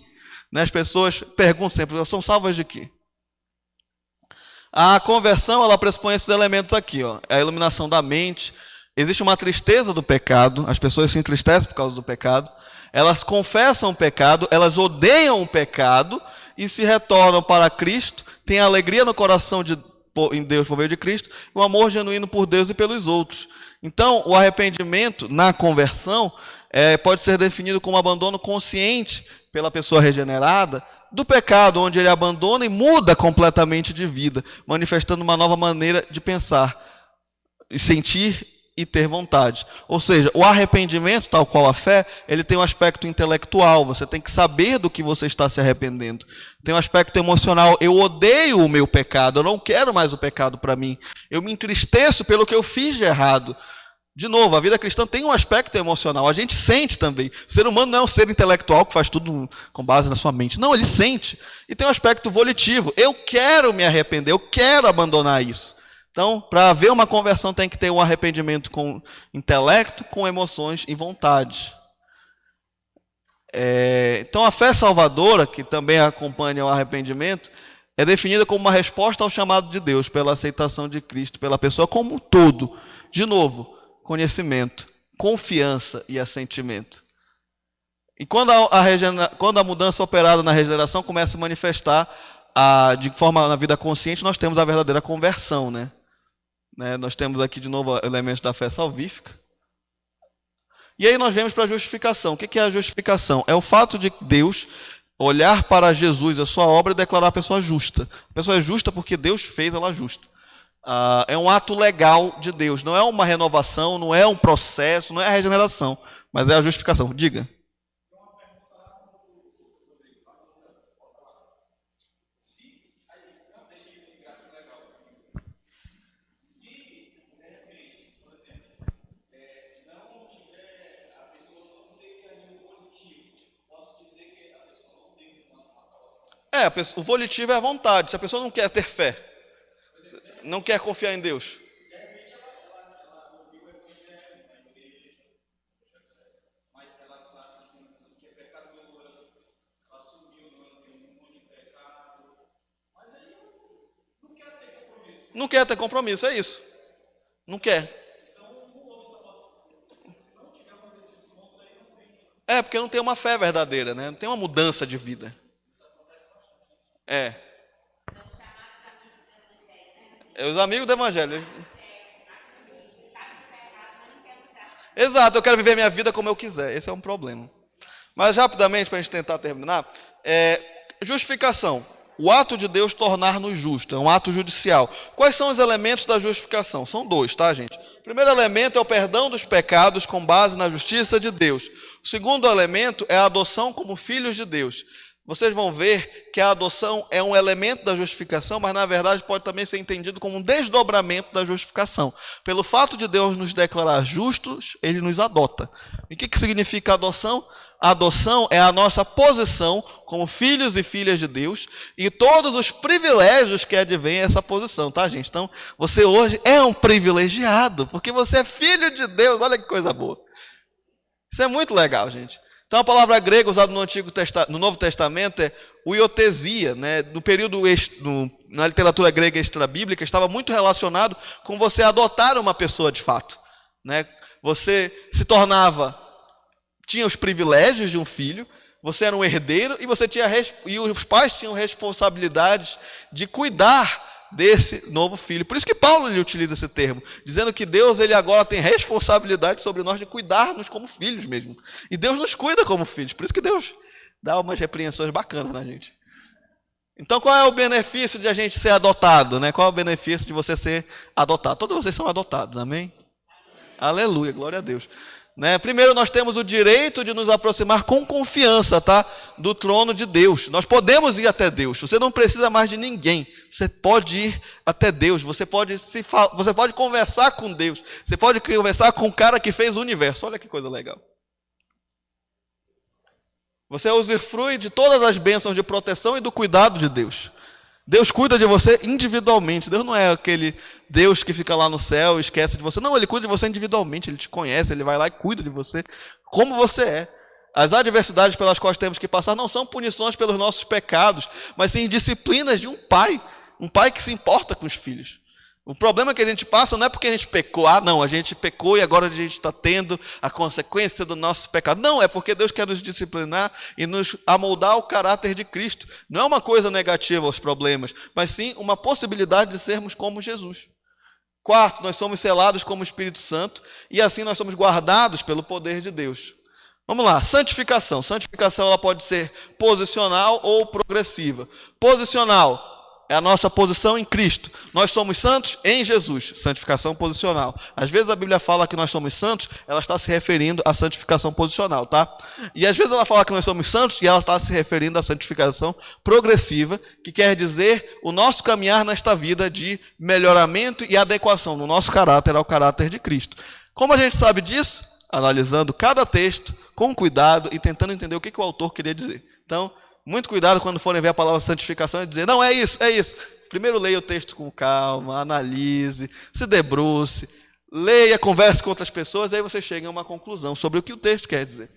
[SPEAKER 1] As pessoas perguntam sempre, elas são salvas de quê? A conversão, ela pressupõe esses elementos aqui, ó. A iluminação da mente. Existe uma tristeza do pecado. As pessoas se entristecem por causa do pecado. Elas confessam o pecado, elas odeiam o pecado e se retornam para Cristo. Têm alegria no coração em Deus por meio de Cristo e um amor genuíno por Deus e pelos outros. Então, o arrependimento na conversão pode ser definido como abandono consciente pela pessoa regenerada do pecado, onde ele abandona e muda completamente de vida, manifestando uma nova maneira de pensar, e sentir e ter vontade. Ou seja, o arrependimento, tal qual a fé, ele tem um aspecto intelectual, você tem que saber do que você está se arrependendo. Tem um aspecto emocional, eu odeio o meu pecado, eu não quero mais o pecado para mim, eu me entristeço pelo que eu fiz de errado. De novo, a vida cristã tem um aspecto emocional, a gente sente também. O ser humano não é um ser intelectual que faz tudo com base na sua mente. Não, ele sente. E tem um aspecto volitivo. Eu quero me arrepender, eu quero abandonar isso. Então, para haver uma conversão tem que ter um arrependimento com intelecto, com emoções e vontade. Então, a fé salvadora, que também acompanha o arrependimento, é definida como uma resposta ao chamado de Deus, pela aceitação de Cristo, pela pessoa como um todo. De novo, conhecimento, confiança e assentimento. E quando a mudança operada na regeneração começa a manifestar de forma na vida consciente, nós temos a verdadeira conversão, né? Nós temos aqui de novo elementos da fé salvífica. E aí nós vemos para a justificação. O que é a justificação? É o fato de Deus olhar para Jesus, a sua obra, e declarar a pessoa justa. A pessoa é justa porque Deus fez ela justa. É um ato legal de Deus, não é uma renovação, não é um processo, não é a regeneração, mas é a justificação. Diga. O volitivo é a vontade. Se a pessoa não quer ter fé, não quer confiar em Deus. Não quer ter compromisso, é isso. Não quer. Porque não tem uma fé verdadeira, né? Não tem uma mudança de vida. Os amigos do evangelho. Exato, eu quero viver minha vida como eu quiser. Esse é um problema. Mas rapidamente, para a gente tentar terminar, justificação. O ato de Deus tornar-nos justos, é um ato judicial. Quais são os elementos da justificação? São 2, tá, gente? O primeiro elemento é o perdão dos pecados com base na justiça de Deus. O segundo elemento é a adoção como filhos de Deus. Vocês vão ver que a adoção é um elemento da justificação, mas na verdade pode também ser entendido como um desdobramento da justificação. Pelo fato de Deus nos declarar justos, Ele nos adota. E o que significa adoção? A adoção é a nossa posição como filhos e filhas de Deus e todos os privilégios que advêm essa posição, tá, gente? Então, você hoje é um privilegiado, porque você é filho de Deus. Olha que coisa boa. Isso é muito legal, gente. Então, a palavra grega usada no Novo Testamento é uiotesia, né? No período na literatura grega extrabíblica, estava muito relacionado com você adotar uma pessoa de fato, né? Você se tinha os privilégios de um filho, você era um herdeiro e os pais tinham responsabilidades de cuidar desse novo filho. Por isso que Paulo lhe utiliza esse termo, dizendo que Deus ele agora tem responsabilidade sobre nós de cuidar-nos como filhos mesmo. E Deus nos cuida como filhos. Por isso que Deus dá umas repreensões bacanas na gente. Então, qual é o benefício de a gente ser adotado, né? Qual é o benefício de você ser adotado? Todos vocês são adotados, amém? Aleluia, glória a Deus. Né? Primeiro, nós temos o direito de nos aproximar com confiança, tá? Do trono de Deus. Nós podemos ir até Deus. Você não precisa mais de ninguém. Você pode ir até Deus. Você pode conversar com Deus. Você pode conversar com o cara que fez o universo. Olha que coisa legal. Você usufrui de todas as bênçãos de proteção e do cuidado de Deus. Deus cuida de você individualmente. Deus não é aquele Deus que fica lá no céu e esquece de você. Não, Ele cuida de você individualmente. Ele te conhece, Ele vai lá e cuida de você como você é. As adversidades pelas quais temos que passar não são punições pelos nossos pecados, mas sim disciplinas de um pai que se importa com os filhos. O problema que a gente passa não é porque a gente pecou. Não, a gente pecou e agora a gente está tendo a consequência do nosso pecado. Não, é porque Deus quer nos disciplinar e nos amoldar ao caráter de Cristo. Não é uma coisa negativa aos problemas, mas sim uma possibilidade de sermos como Jesus. Quarto, nós somos selados como Espírito Santo e assim nós somos guardados pelo poder de Deus. Vamos lá, santificação. Santificação ela pode ser posicional ou progressiva. Posicional é a nossa posição em Cristo. Nós somos santos em Jesus. Santificação posicional. Às vezes a Bíblia fala que nós somos santos, ela está se referindo à santificação posicional, tá? E às vezes ela fala que nós somos santos e ela está se referindo à santificação progressiva, que quer dizer o nosso caminhar nesta vida de melhoramento e adequação no nosso caráter ao caráter de Cristo. Como a gente sabe disso? Analisando cada texto com cuidado e tentando entender o que o autor queria dizer. Então, muito cuidado quando forem ver a palavra santificação e dizer, não, é isso, é isso. Primeiro leia o texto com calma, analise, se debruce, leia, converse com outras pessoas, aí você chega a uma conclusão sobre o que o texto quer dizer.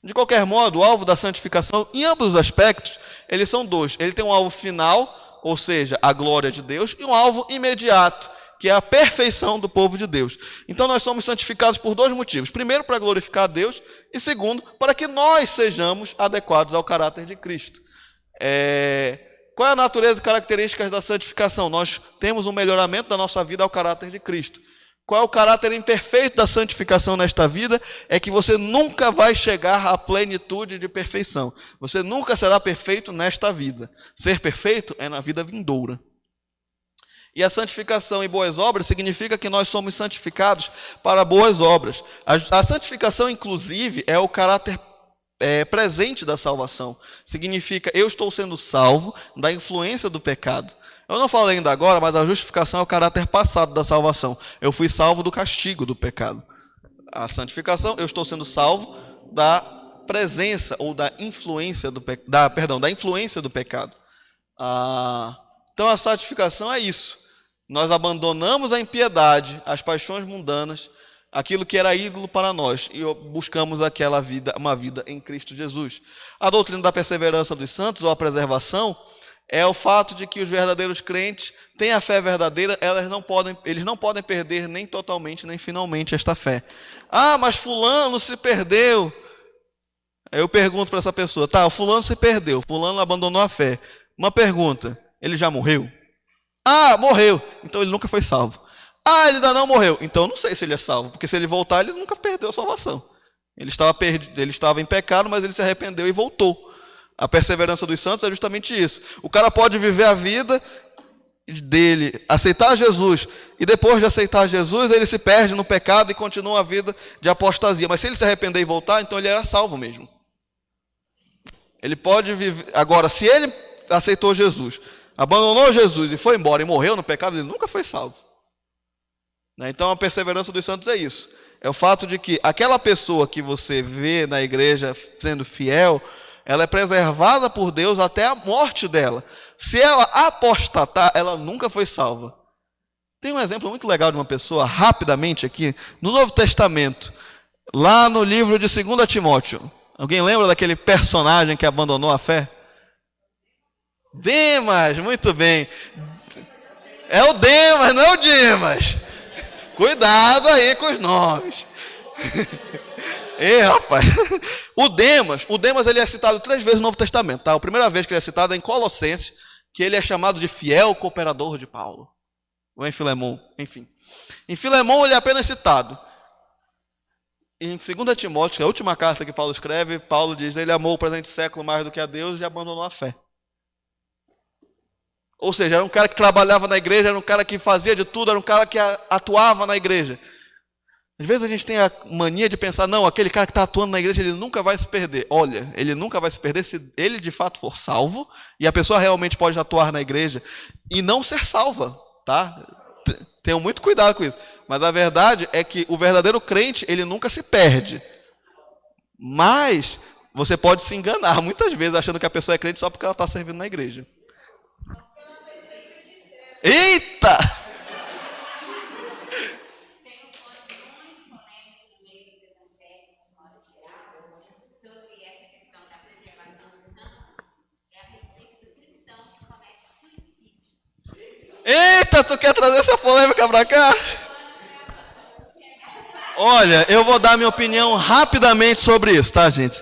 [SPEAKER 1] De qualquer modo, o alvo da santificação, em ambos os aspectos, eles são 2. Ele tem um alvo final, ou seja, a glória de Deus, e um alvo imediato, que é a perfeição do povo de Deus. Então nós somos santificados por 2 motivos. Primeiro, para glorificar a Deus, e segundo, para que nós sejamos adequados ao caráter de Cristo. Qual é a natureza e características da santificação? Nós temos um melhoramento da nossa vida ao caráter de Cristo. Qual é o caráter imperfeito da santificação nesta vida? É que você nunca vai chegar à plenitude de perfeição. Você nunca será perfeito nesta vida. Ser perfeito é na vida vindoura. E a santificação e boas obras significa que nós somos santificados para boas obras. A santificação, inclusive, é o caráter presente da salvação. Significa, eu estou sendo salvo da influência do pecado. Eu não falei ainda agora, mas a justificação é o caráter passado da salvação. Eu fui salvo do castigo do pecado. A santificação, eu estou sendo salvo da presença ou da influência da influência do pecado. Então a santificação é isso. Nós abandonamos a impiedade, as paixões mundanas, aquilo que era ídolo para nós, e buscamos uma vida em Cristo Jesus. A doutrina da perseverança dos santos, ou a preservação, é o fato de que os verdadeiros crentes têm a fé verdadeira, eles não podem perder nem totalmente, nem finalmente esta fé. Ah, mas fulano se perdeu. Aí eu pergunto para essa pessoa, tá, o fulano se perdeu, fulano abandonou a fé. Uma pergunta, ele já morreu? Ah, morreu, então ele nunca foi salvo. Ah, ele ainda não morreu, então eu não sei se ele é salvo, porque se ele voltar, ele nunca perdeu a salvação. Ele estava em pecado, mas ele se arrependeu e voltou. A perseverança dos santos é justamente isso. O cara pode viver a vida dele, aceitar Jesus, e depois de aceitar Jesus, ele se perde no pecado e continua a vida de apostasia. Mas se ele se arrepender e voltar, então ele era salvo mesmo. Ele pode viver. Agora, se ele aceitou Jesus, abandonou Jesus e foi embora e morreu no pecado, ele nunca foi salvo. Então a perseverança dos santos é isso. É o fato de que aquela pessoa que você vê na igreja sendo fiel, ela é preservada por Deus até a morte dela. Se ela apostatar, ela nunca foi salva. Tem um exemplo muito legal de uma pessoa, rapidamente aqui, no Novo Testamento, lá no livro de 2 Timóteo. Alguém lembra daquele personagem que abandonou a fé? Demas, muito bem. É o Demas, não é o Dimas. Cuidado aí com os nomes. Rapaz. O Demas ele é citado 3 vezes no Novo Testamento. Tá? A primeira vez que ele é citado é em Colossenses, que ele é chamado de fiel cooperador de Paulo. Ou em Filemão, enfim. Em Filemão ele é apenas citado. Em 2 Timóteo, que é a última carta que Paulo escreve, Paulo diz que ele amou o presente século mais do que a Deus e abandonou a fé. Ou seja, era um cara que trabalhava na igreja, era um cara que fazia de tudo, era um cara que atuava na igreja. Às vezes a gente tem a mania de pensar, não, aquele cara que está atuando na igreja, ele nunca vai se perder. Olha, ele nunca vai se perder se ele de fato for salvo, e a pessoa realmente pode atuar na igreja e não ser salva, tá? Tenham muito cuidado com isso. Mas a verdade é que o verdadeiro crente, ele nunca se perde. Mas você pode se enganar muitas vezes achando que a pessoa é crente só porque ela está servindo na igreja. Eita! Eita, tu quer trazer essa polêmica pra cá? Olha, eu vou dar minha opinião rapidamente sobre isso, tá, gente?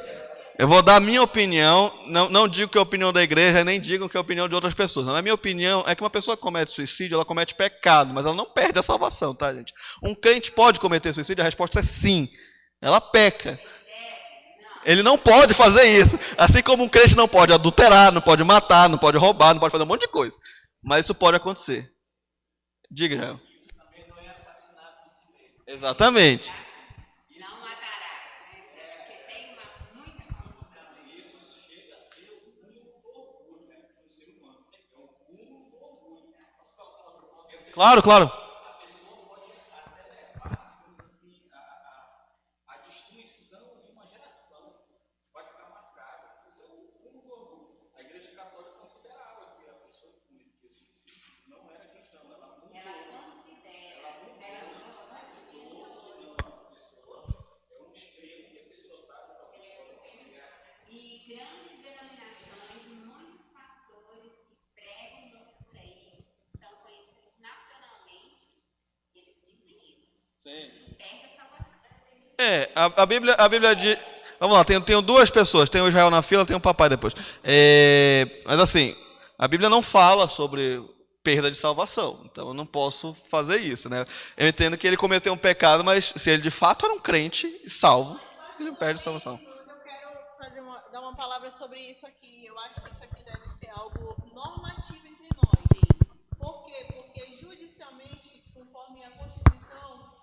[SPEAKER 1] Eu vou dar minha opinião, não digo que é a opinião da igreja, nem digo que é a opinião de outras pessoas. Não, a minha opinião é que uma pessoa que comete suicídio, ela comete pecado, mas ela não perde a salvação, tá, gente? Um crente pode cometer suicídio? A resposta é sim. Ela peca. Ele não pode fazer isso. Assim como um crente não pode adulterar, não pode matar, não pode roubar, não pode fazer um monte de coisa. Mas isso pode acontecer. Diga, Israel. Isso também não é assassinato de si mesmo. Exatamente. Claro, claro. A pessoa pode até levar, digamos assim, a destruição de uma geração. Vai ficar marcada. Isso é o cúmulo do orgulho. A Igreja Católica considerava que a pessoa que cometeu suicídio não era cristã. Ela considera. A pessoa é um extremo que a pessoa está totalmente fora. E grandes denominações, muitos pastores que pregam por aí são conhecidos nacionalmente, eles dizem isso. Sim. Perde a salvação. A Bíblia diz. Vamos lá, tenho 2 pessoas, tem o Israel na fila, tem o papai depois. Mas assim, a Bíblia não fala sobre perda de salvação. Então eu não posso fazer isso, né? Eu entendo que ele cometeu um pecado, mas se ele de fato era um crente salvo, ele não perde a salvação.
[SPEAKER 2] Eu quero dar uma palavra sobre isso aqui. Eu acho que isso aqui deve ser algo normativo entre nós. Por quê? Porque judicialmente, conforme a Constituição,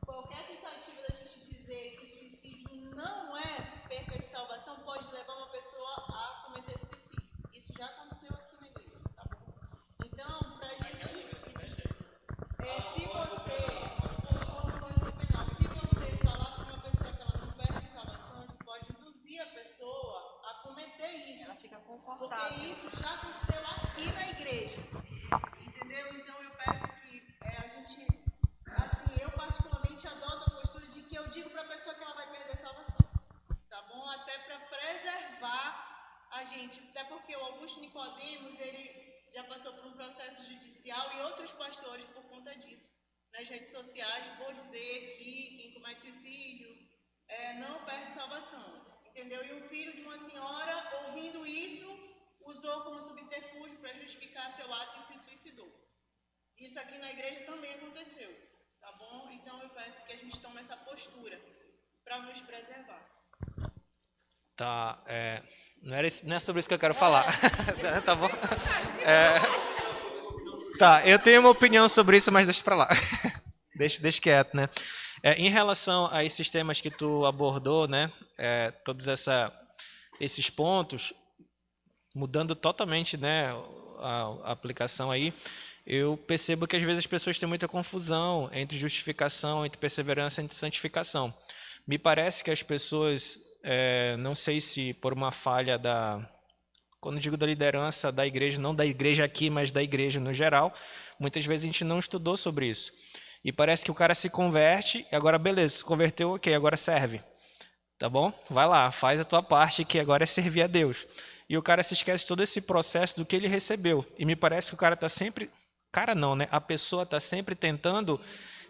[SPEAKER 2] qualquer tentativa da gente dizer que suicídio não é perda de salvação pode levar uma pessoa a cometer suicídio. Isso já aconteceu aqui na igreja, tá bom? Então, pra gente, se você falar com uma pessoa que ela não perde salvação, isso pode induzir a pessoa a cometer isso. Ela fica confortável. Porque isso já aconteceu aqui na igreja. Entendeu? Então eu peço que a gente, assim, eu particularmente adoto a postura de que eu digo para a pessoa que ela vai perder a salvação. Tá bom? Até para preservar a gente. Até porque o Augusto Nicodemos, ele já passou por um processo judicial e outros pastores por conta disso. Nas redes sociais, vou dizer que quem comete suicídio não perde salvação. Entendeu? E um filho de uma senhora, ouvindo isso, usou como subterfúgio para justificar seu ato e se suicidou. Isso aqui na igreja também aconteceu. Tá bom? Então eu peço que a gente tome essa postura para nos preservar.
[SPEAKER 10] Tá, não é sobre isso que eu quero falar. Tá bom? Tá, eu tenho uma opinião sobre isso, mas deixa pra lá. Deixa quieto, né? Em relação a esses temas que tu abordou, né? Todos esses pontos, mudando totalmente, né, a aplicação aí, eu percebo que às vezes as pessoas têm muita confusão entre justificação, entre perseverança e entre santificação. Me parece que as pessoas, não sei se por uma falha quando digo da liderança da igreja, não da igreja aqui, mas da igreja no geral, muitas vezes a gente não estudou sobre isso. E parece que o cara se converte, e agora beleza, se converteu, ok, agora serve. Tá bom? Vai lá, faz a tua parte, que agora é servir a Deus. E o cara se esquece de todo esse processo do que ele recebeu. E me parece que o cara está sempre... Cara não, né? A pessoa está sempre tentando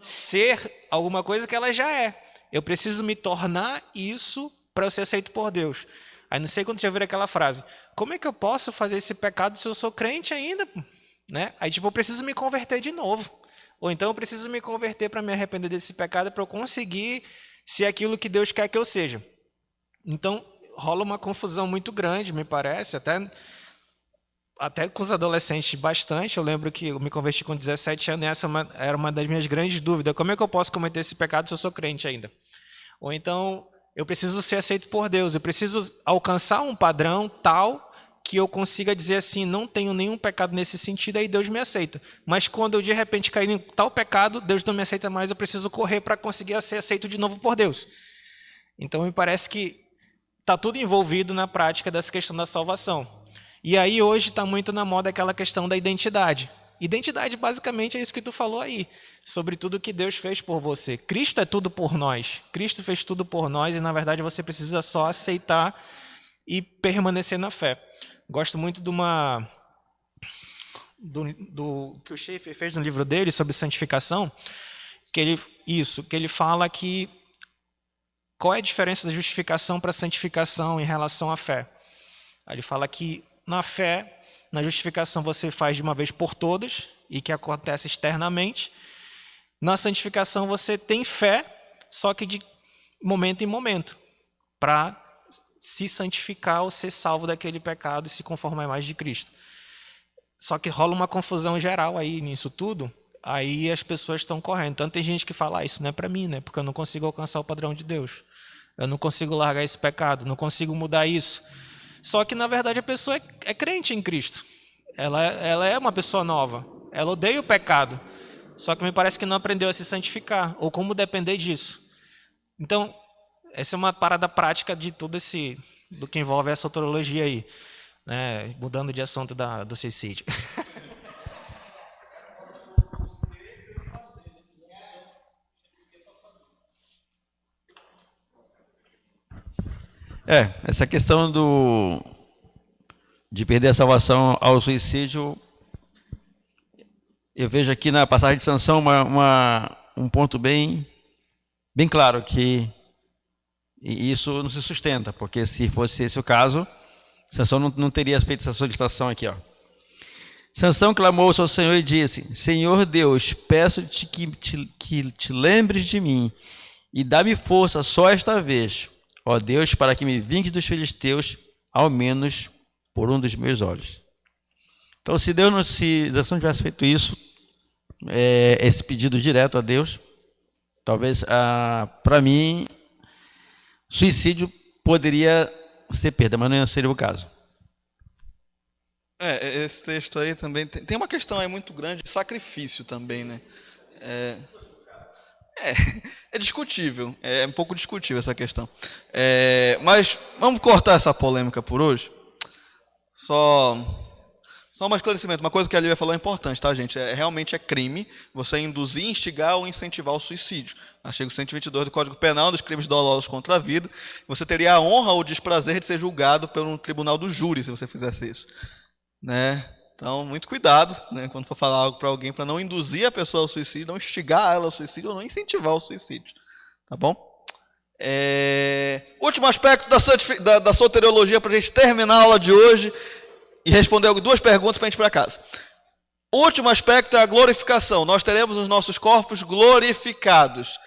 [SPEAKER 10] ser alguma coisa que ela já é. Eu preciso me tornar isso para eu ser aceito por Deus. Aí não sei quando já viram aquela frase. Como é que eu posso fazer esse pecado se eu sou crente ainda? Né? Aí tipo, eu preciso me converter de novo. Ou então eu preciso me converter para me arrepender desse pecado para eu conseguir ser aquilo que Deus quer que eu seja. Então rola uma confusão muito grande, me parece, até com os adolescentes bastante. Eu lembro que eu me converti com 17 anos e essa era uma das minhas grandes dúvidas. Como é que eu posso cometer esse pecado se eu sou crente ainda? Ou então, eu preciso ser aceito por Deus. Eu preciso alcançar um padrão tal que eu consiga dizer assim, não tenho nenhum pecado nesse sentido, aí Deus me aceita. Mas quando eu de repente cair em tal pecado, Deus não me aceita mais, eu preciso correr para conseguir ser aceito de novo por Deus. Então, me parece que está tudo envolvido na prática dessa questão da salvação. E aí hoje está muito na moda aquela questão da identidade. Identidade basicamente é isso que tu falou aí, sobre tudo que Deus fez por você. Cristo é tudo por nós. Cristo fez tudo por nós e na verdade você precisa só aceitar e permanecer na fé. Gosto muito do que o Schaeffer fez no livro dele sobre santificação, que ele fala que qual é a diferença da justificação para a santificação em relação à fé. Aí ele fala que na fé, na justificação você faz de uma vez por todas e que acontece externamente. Na santificação você tem fé, só que de momento em momento, para se santificar ou ser salvo daquele pecado e se conformar mais de Cristo. Só que rola uma confusão geral aí nisso tudo, aí as pessoas estão correndo. Tanto tem gente que fala, isso não é para mim, né? Porque eu não consigo alcançar o padrão de Deus. Eu não consigo largar esse pecado, não consigo mudar isso. Só que, na verdade, a pessoa é crente em Cristo. Ela é uma pessoa nova. Ela odeia o pecado. Só que me parece que não aprendeu a se santificar, ou como depender disso. Então, essa é uma parada prática de tudo do que envolve essa soteriologia aí, né? Mudando de assunto do suicídio.
[SPEAKER 6] Essa questão de perder a salvação ao suicídio, eu vejo aqui na passagem de Sansão um ponto bem claro, que isso não se sustenta, porque se fosse esse o caso, Sansão não teria feito essa solicitação aqui. Sansão clamou ao Senhor e disse: Senhor Deus, peço-te que te lembres de mim e dá-me força só esta vez, ó Deus, para que me vingue dos filisteus, ao menos por um dos meus olhos. Então, se Sansão tivesse feito isso, esse pedido direto a Deus, talvez, para mim, suicídio poderia ser perda, mas não seria o caso.
[SPEAKER 1] Esse texto aí também tem uma questão aí muito grande de sacrifício também, né? É discutível, é um pouco discutível essa questão. Mas vamos cortar essa polêmica por hoje. Só um esclarecimento. Uma coisa que a Lívia falou é importante, tá, gente? Realmente é crime você induzir, instigar ou incentivar o suicídio. Artigo 122 do Código Penal, dos crimes dolosos contra a vida. Você teria a honra ou o desprazer de ser julgado pelo tribunal do júri se você fizesse isso. Né? Então, muito cuidado, né, quando for falar algo para alguém, para não induzir a pessoa ao suicídio, não instigar ela ao suicídio ou não incentivar o suicídio. Tá bom? Último aspecto da soteriologia para a gente terminar a aula de hoje e responder 2 perguntas para a gente ir para casa. O último aspecto é a glorificação. Nós teremos os nossos corpos glorificados.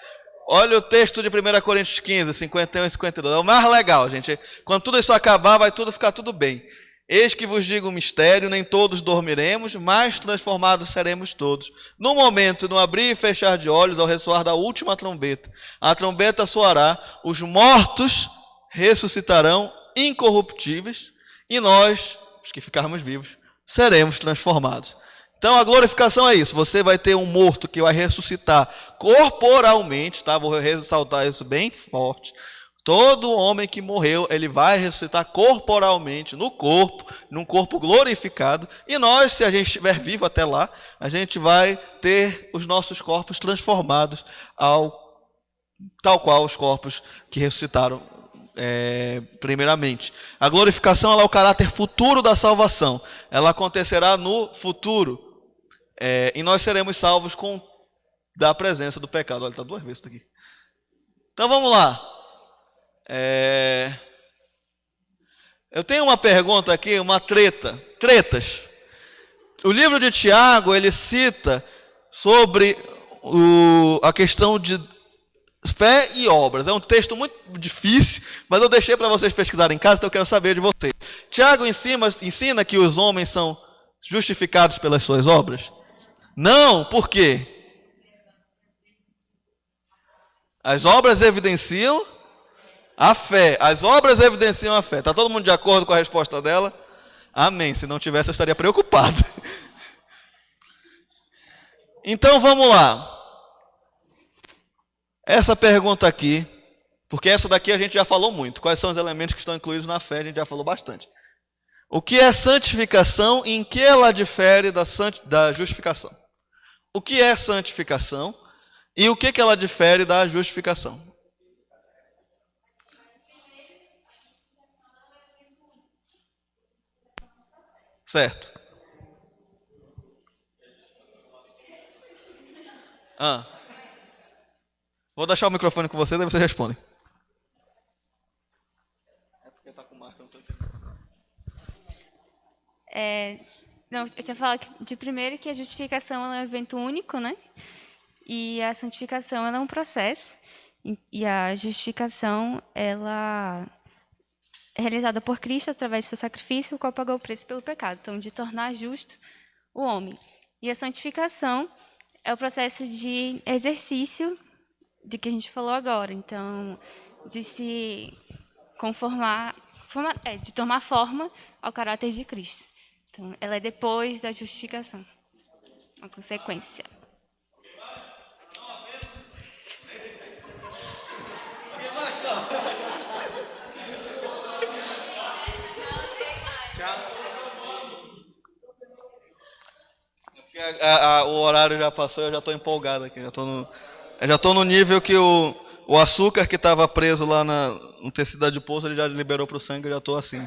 [SPEAKER 1] Olha o texto de 1 Coríntios 15, 51 e 52. É o mais legal, gente. Quando tudo isso acabar, vai ficar tudo bem. Eis que vos digo um mistério, nem todos dormiremos, mas transformados seremos todos. No momento, no abrir e fechar de olhos, ao ressoar da última trombeta. A trombeta soará, os mortos ressuscitarão incorruptíveis, e nós, os que ficarmos vivos, seremos transformados. Então a glorificação é isso, você vai ter um morto que vai ressuscitar corporalmente, tá? Vou ressaltar isso bem forte. Todo homem que morreu, ele vai ressuscitar corporalmente, no corpo, num corpo glorificado. E nós, se a gente estiver vivo até lá, a gente vai ter os nossos corpos transformados tal qual os corpos que ressuscitaram primeiramente. A glorificação ela é o caráter futuro da salvação. Ela acontecerá no futuro. E nós seremos salvos da presença do pecado. Olha, está 2 vezes isso aqui. Então vamos lá. Eu tenho uma pergunta aqui, tretas. O livro de Tiago, ele cita sobre a questão de fé e obras. É um texto muito difícil, mas eu deixei para vocês pesquisarem em casa, então eu quero saber de vocês. Tiago ensina que os homens são justificados pelas suas obras? Não, por quê? As obras evidenciam a fé. As obras evidenciam a fé. Está todo mundo de acordo com a resposta dela? Amém. Se não tivesse, eu estaria preocupado. Então, vamos lá. Essa pergunta aqui, porque essa daqui a gente já falou muito. Quais são os elementos que estão incluídos na fé? A gente já falou bastante. O que é santificação e em que ela difere da justificação? O que é santificação e o que ela difere da justificação? Certo. Vou deixar o microfone com você, daí você responde. É porque tá com marca, não tô entendendo.
[SPEAKER 7] Não, eu tinha falado de primeiro que a justificação é um evento único, né? E a santificação ela é um processo. E a justificação ela é realizada por Cristo através do seu sacrifício, o qual pagou o preço pelo pecado. Então, de tornar justo o homem. E a santificação é o processo de exercício de que a gente falou agora. Então, de se de tomar forma ao caráter de Cristo. Então, ela é depois da justificação. Uma consequência.
[SPEAKER 1] O horário já passou, eu já estou empolgado aqui. Já estou no nível que o açúcar que estava preso lá no tecido adiposo, ele já liberou para o sangue, eu já estou assim.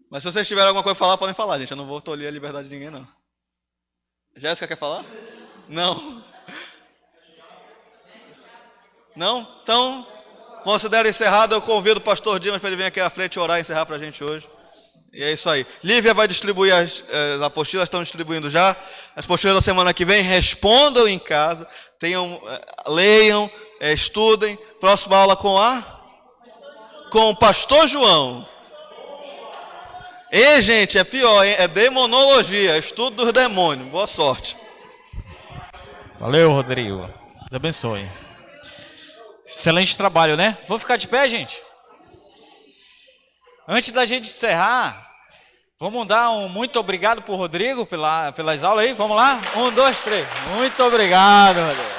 [SPEAKER 1] Mas se vocês tiverem alguma coisa para falar, podem falar, gente. Eu não vou tolir a liberdade de ninguém, não. Jéssica quer falar? Não. Não? Então, considero encerrado. Eu convido o pastor Dimas para ele vir aqui à frente orar e encerrar para a gente hoje. E é isso aí. Lívia vai distribuir as apostilas, estão distribuindo já. As apostilas da semana que vem, respondam em casa, leiam, estudem. Próxima aula com o pastor João. E, gente, é pior, hein? É demonologia, estudo dos demônios. Boa sorte.
[SPEAKER 9] Valeu, Rodrigo. Deus abençoe. Excelente trabalho, né? Vou ficar de pé, gente? Antes da gente encerrar, vamos dar um muito obrigado pro Rodrigo pelas aulas aí. Vamos lá? 1, 2, 3. Muito obrigado, Rodrigo.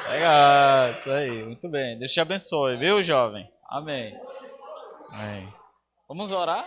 [SPEAKER 9] Legal, isso aí. Muito bem. Deus te abençoe, viu, jovem? Amém. Amém. Vamos orar?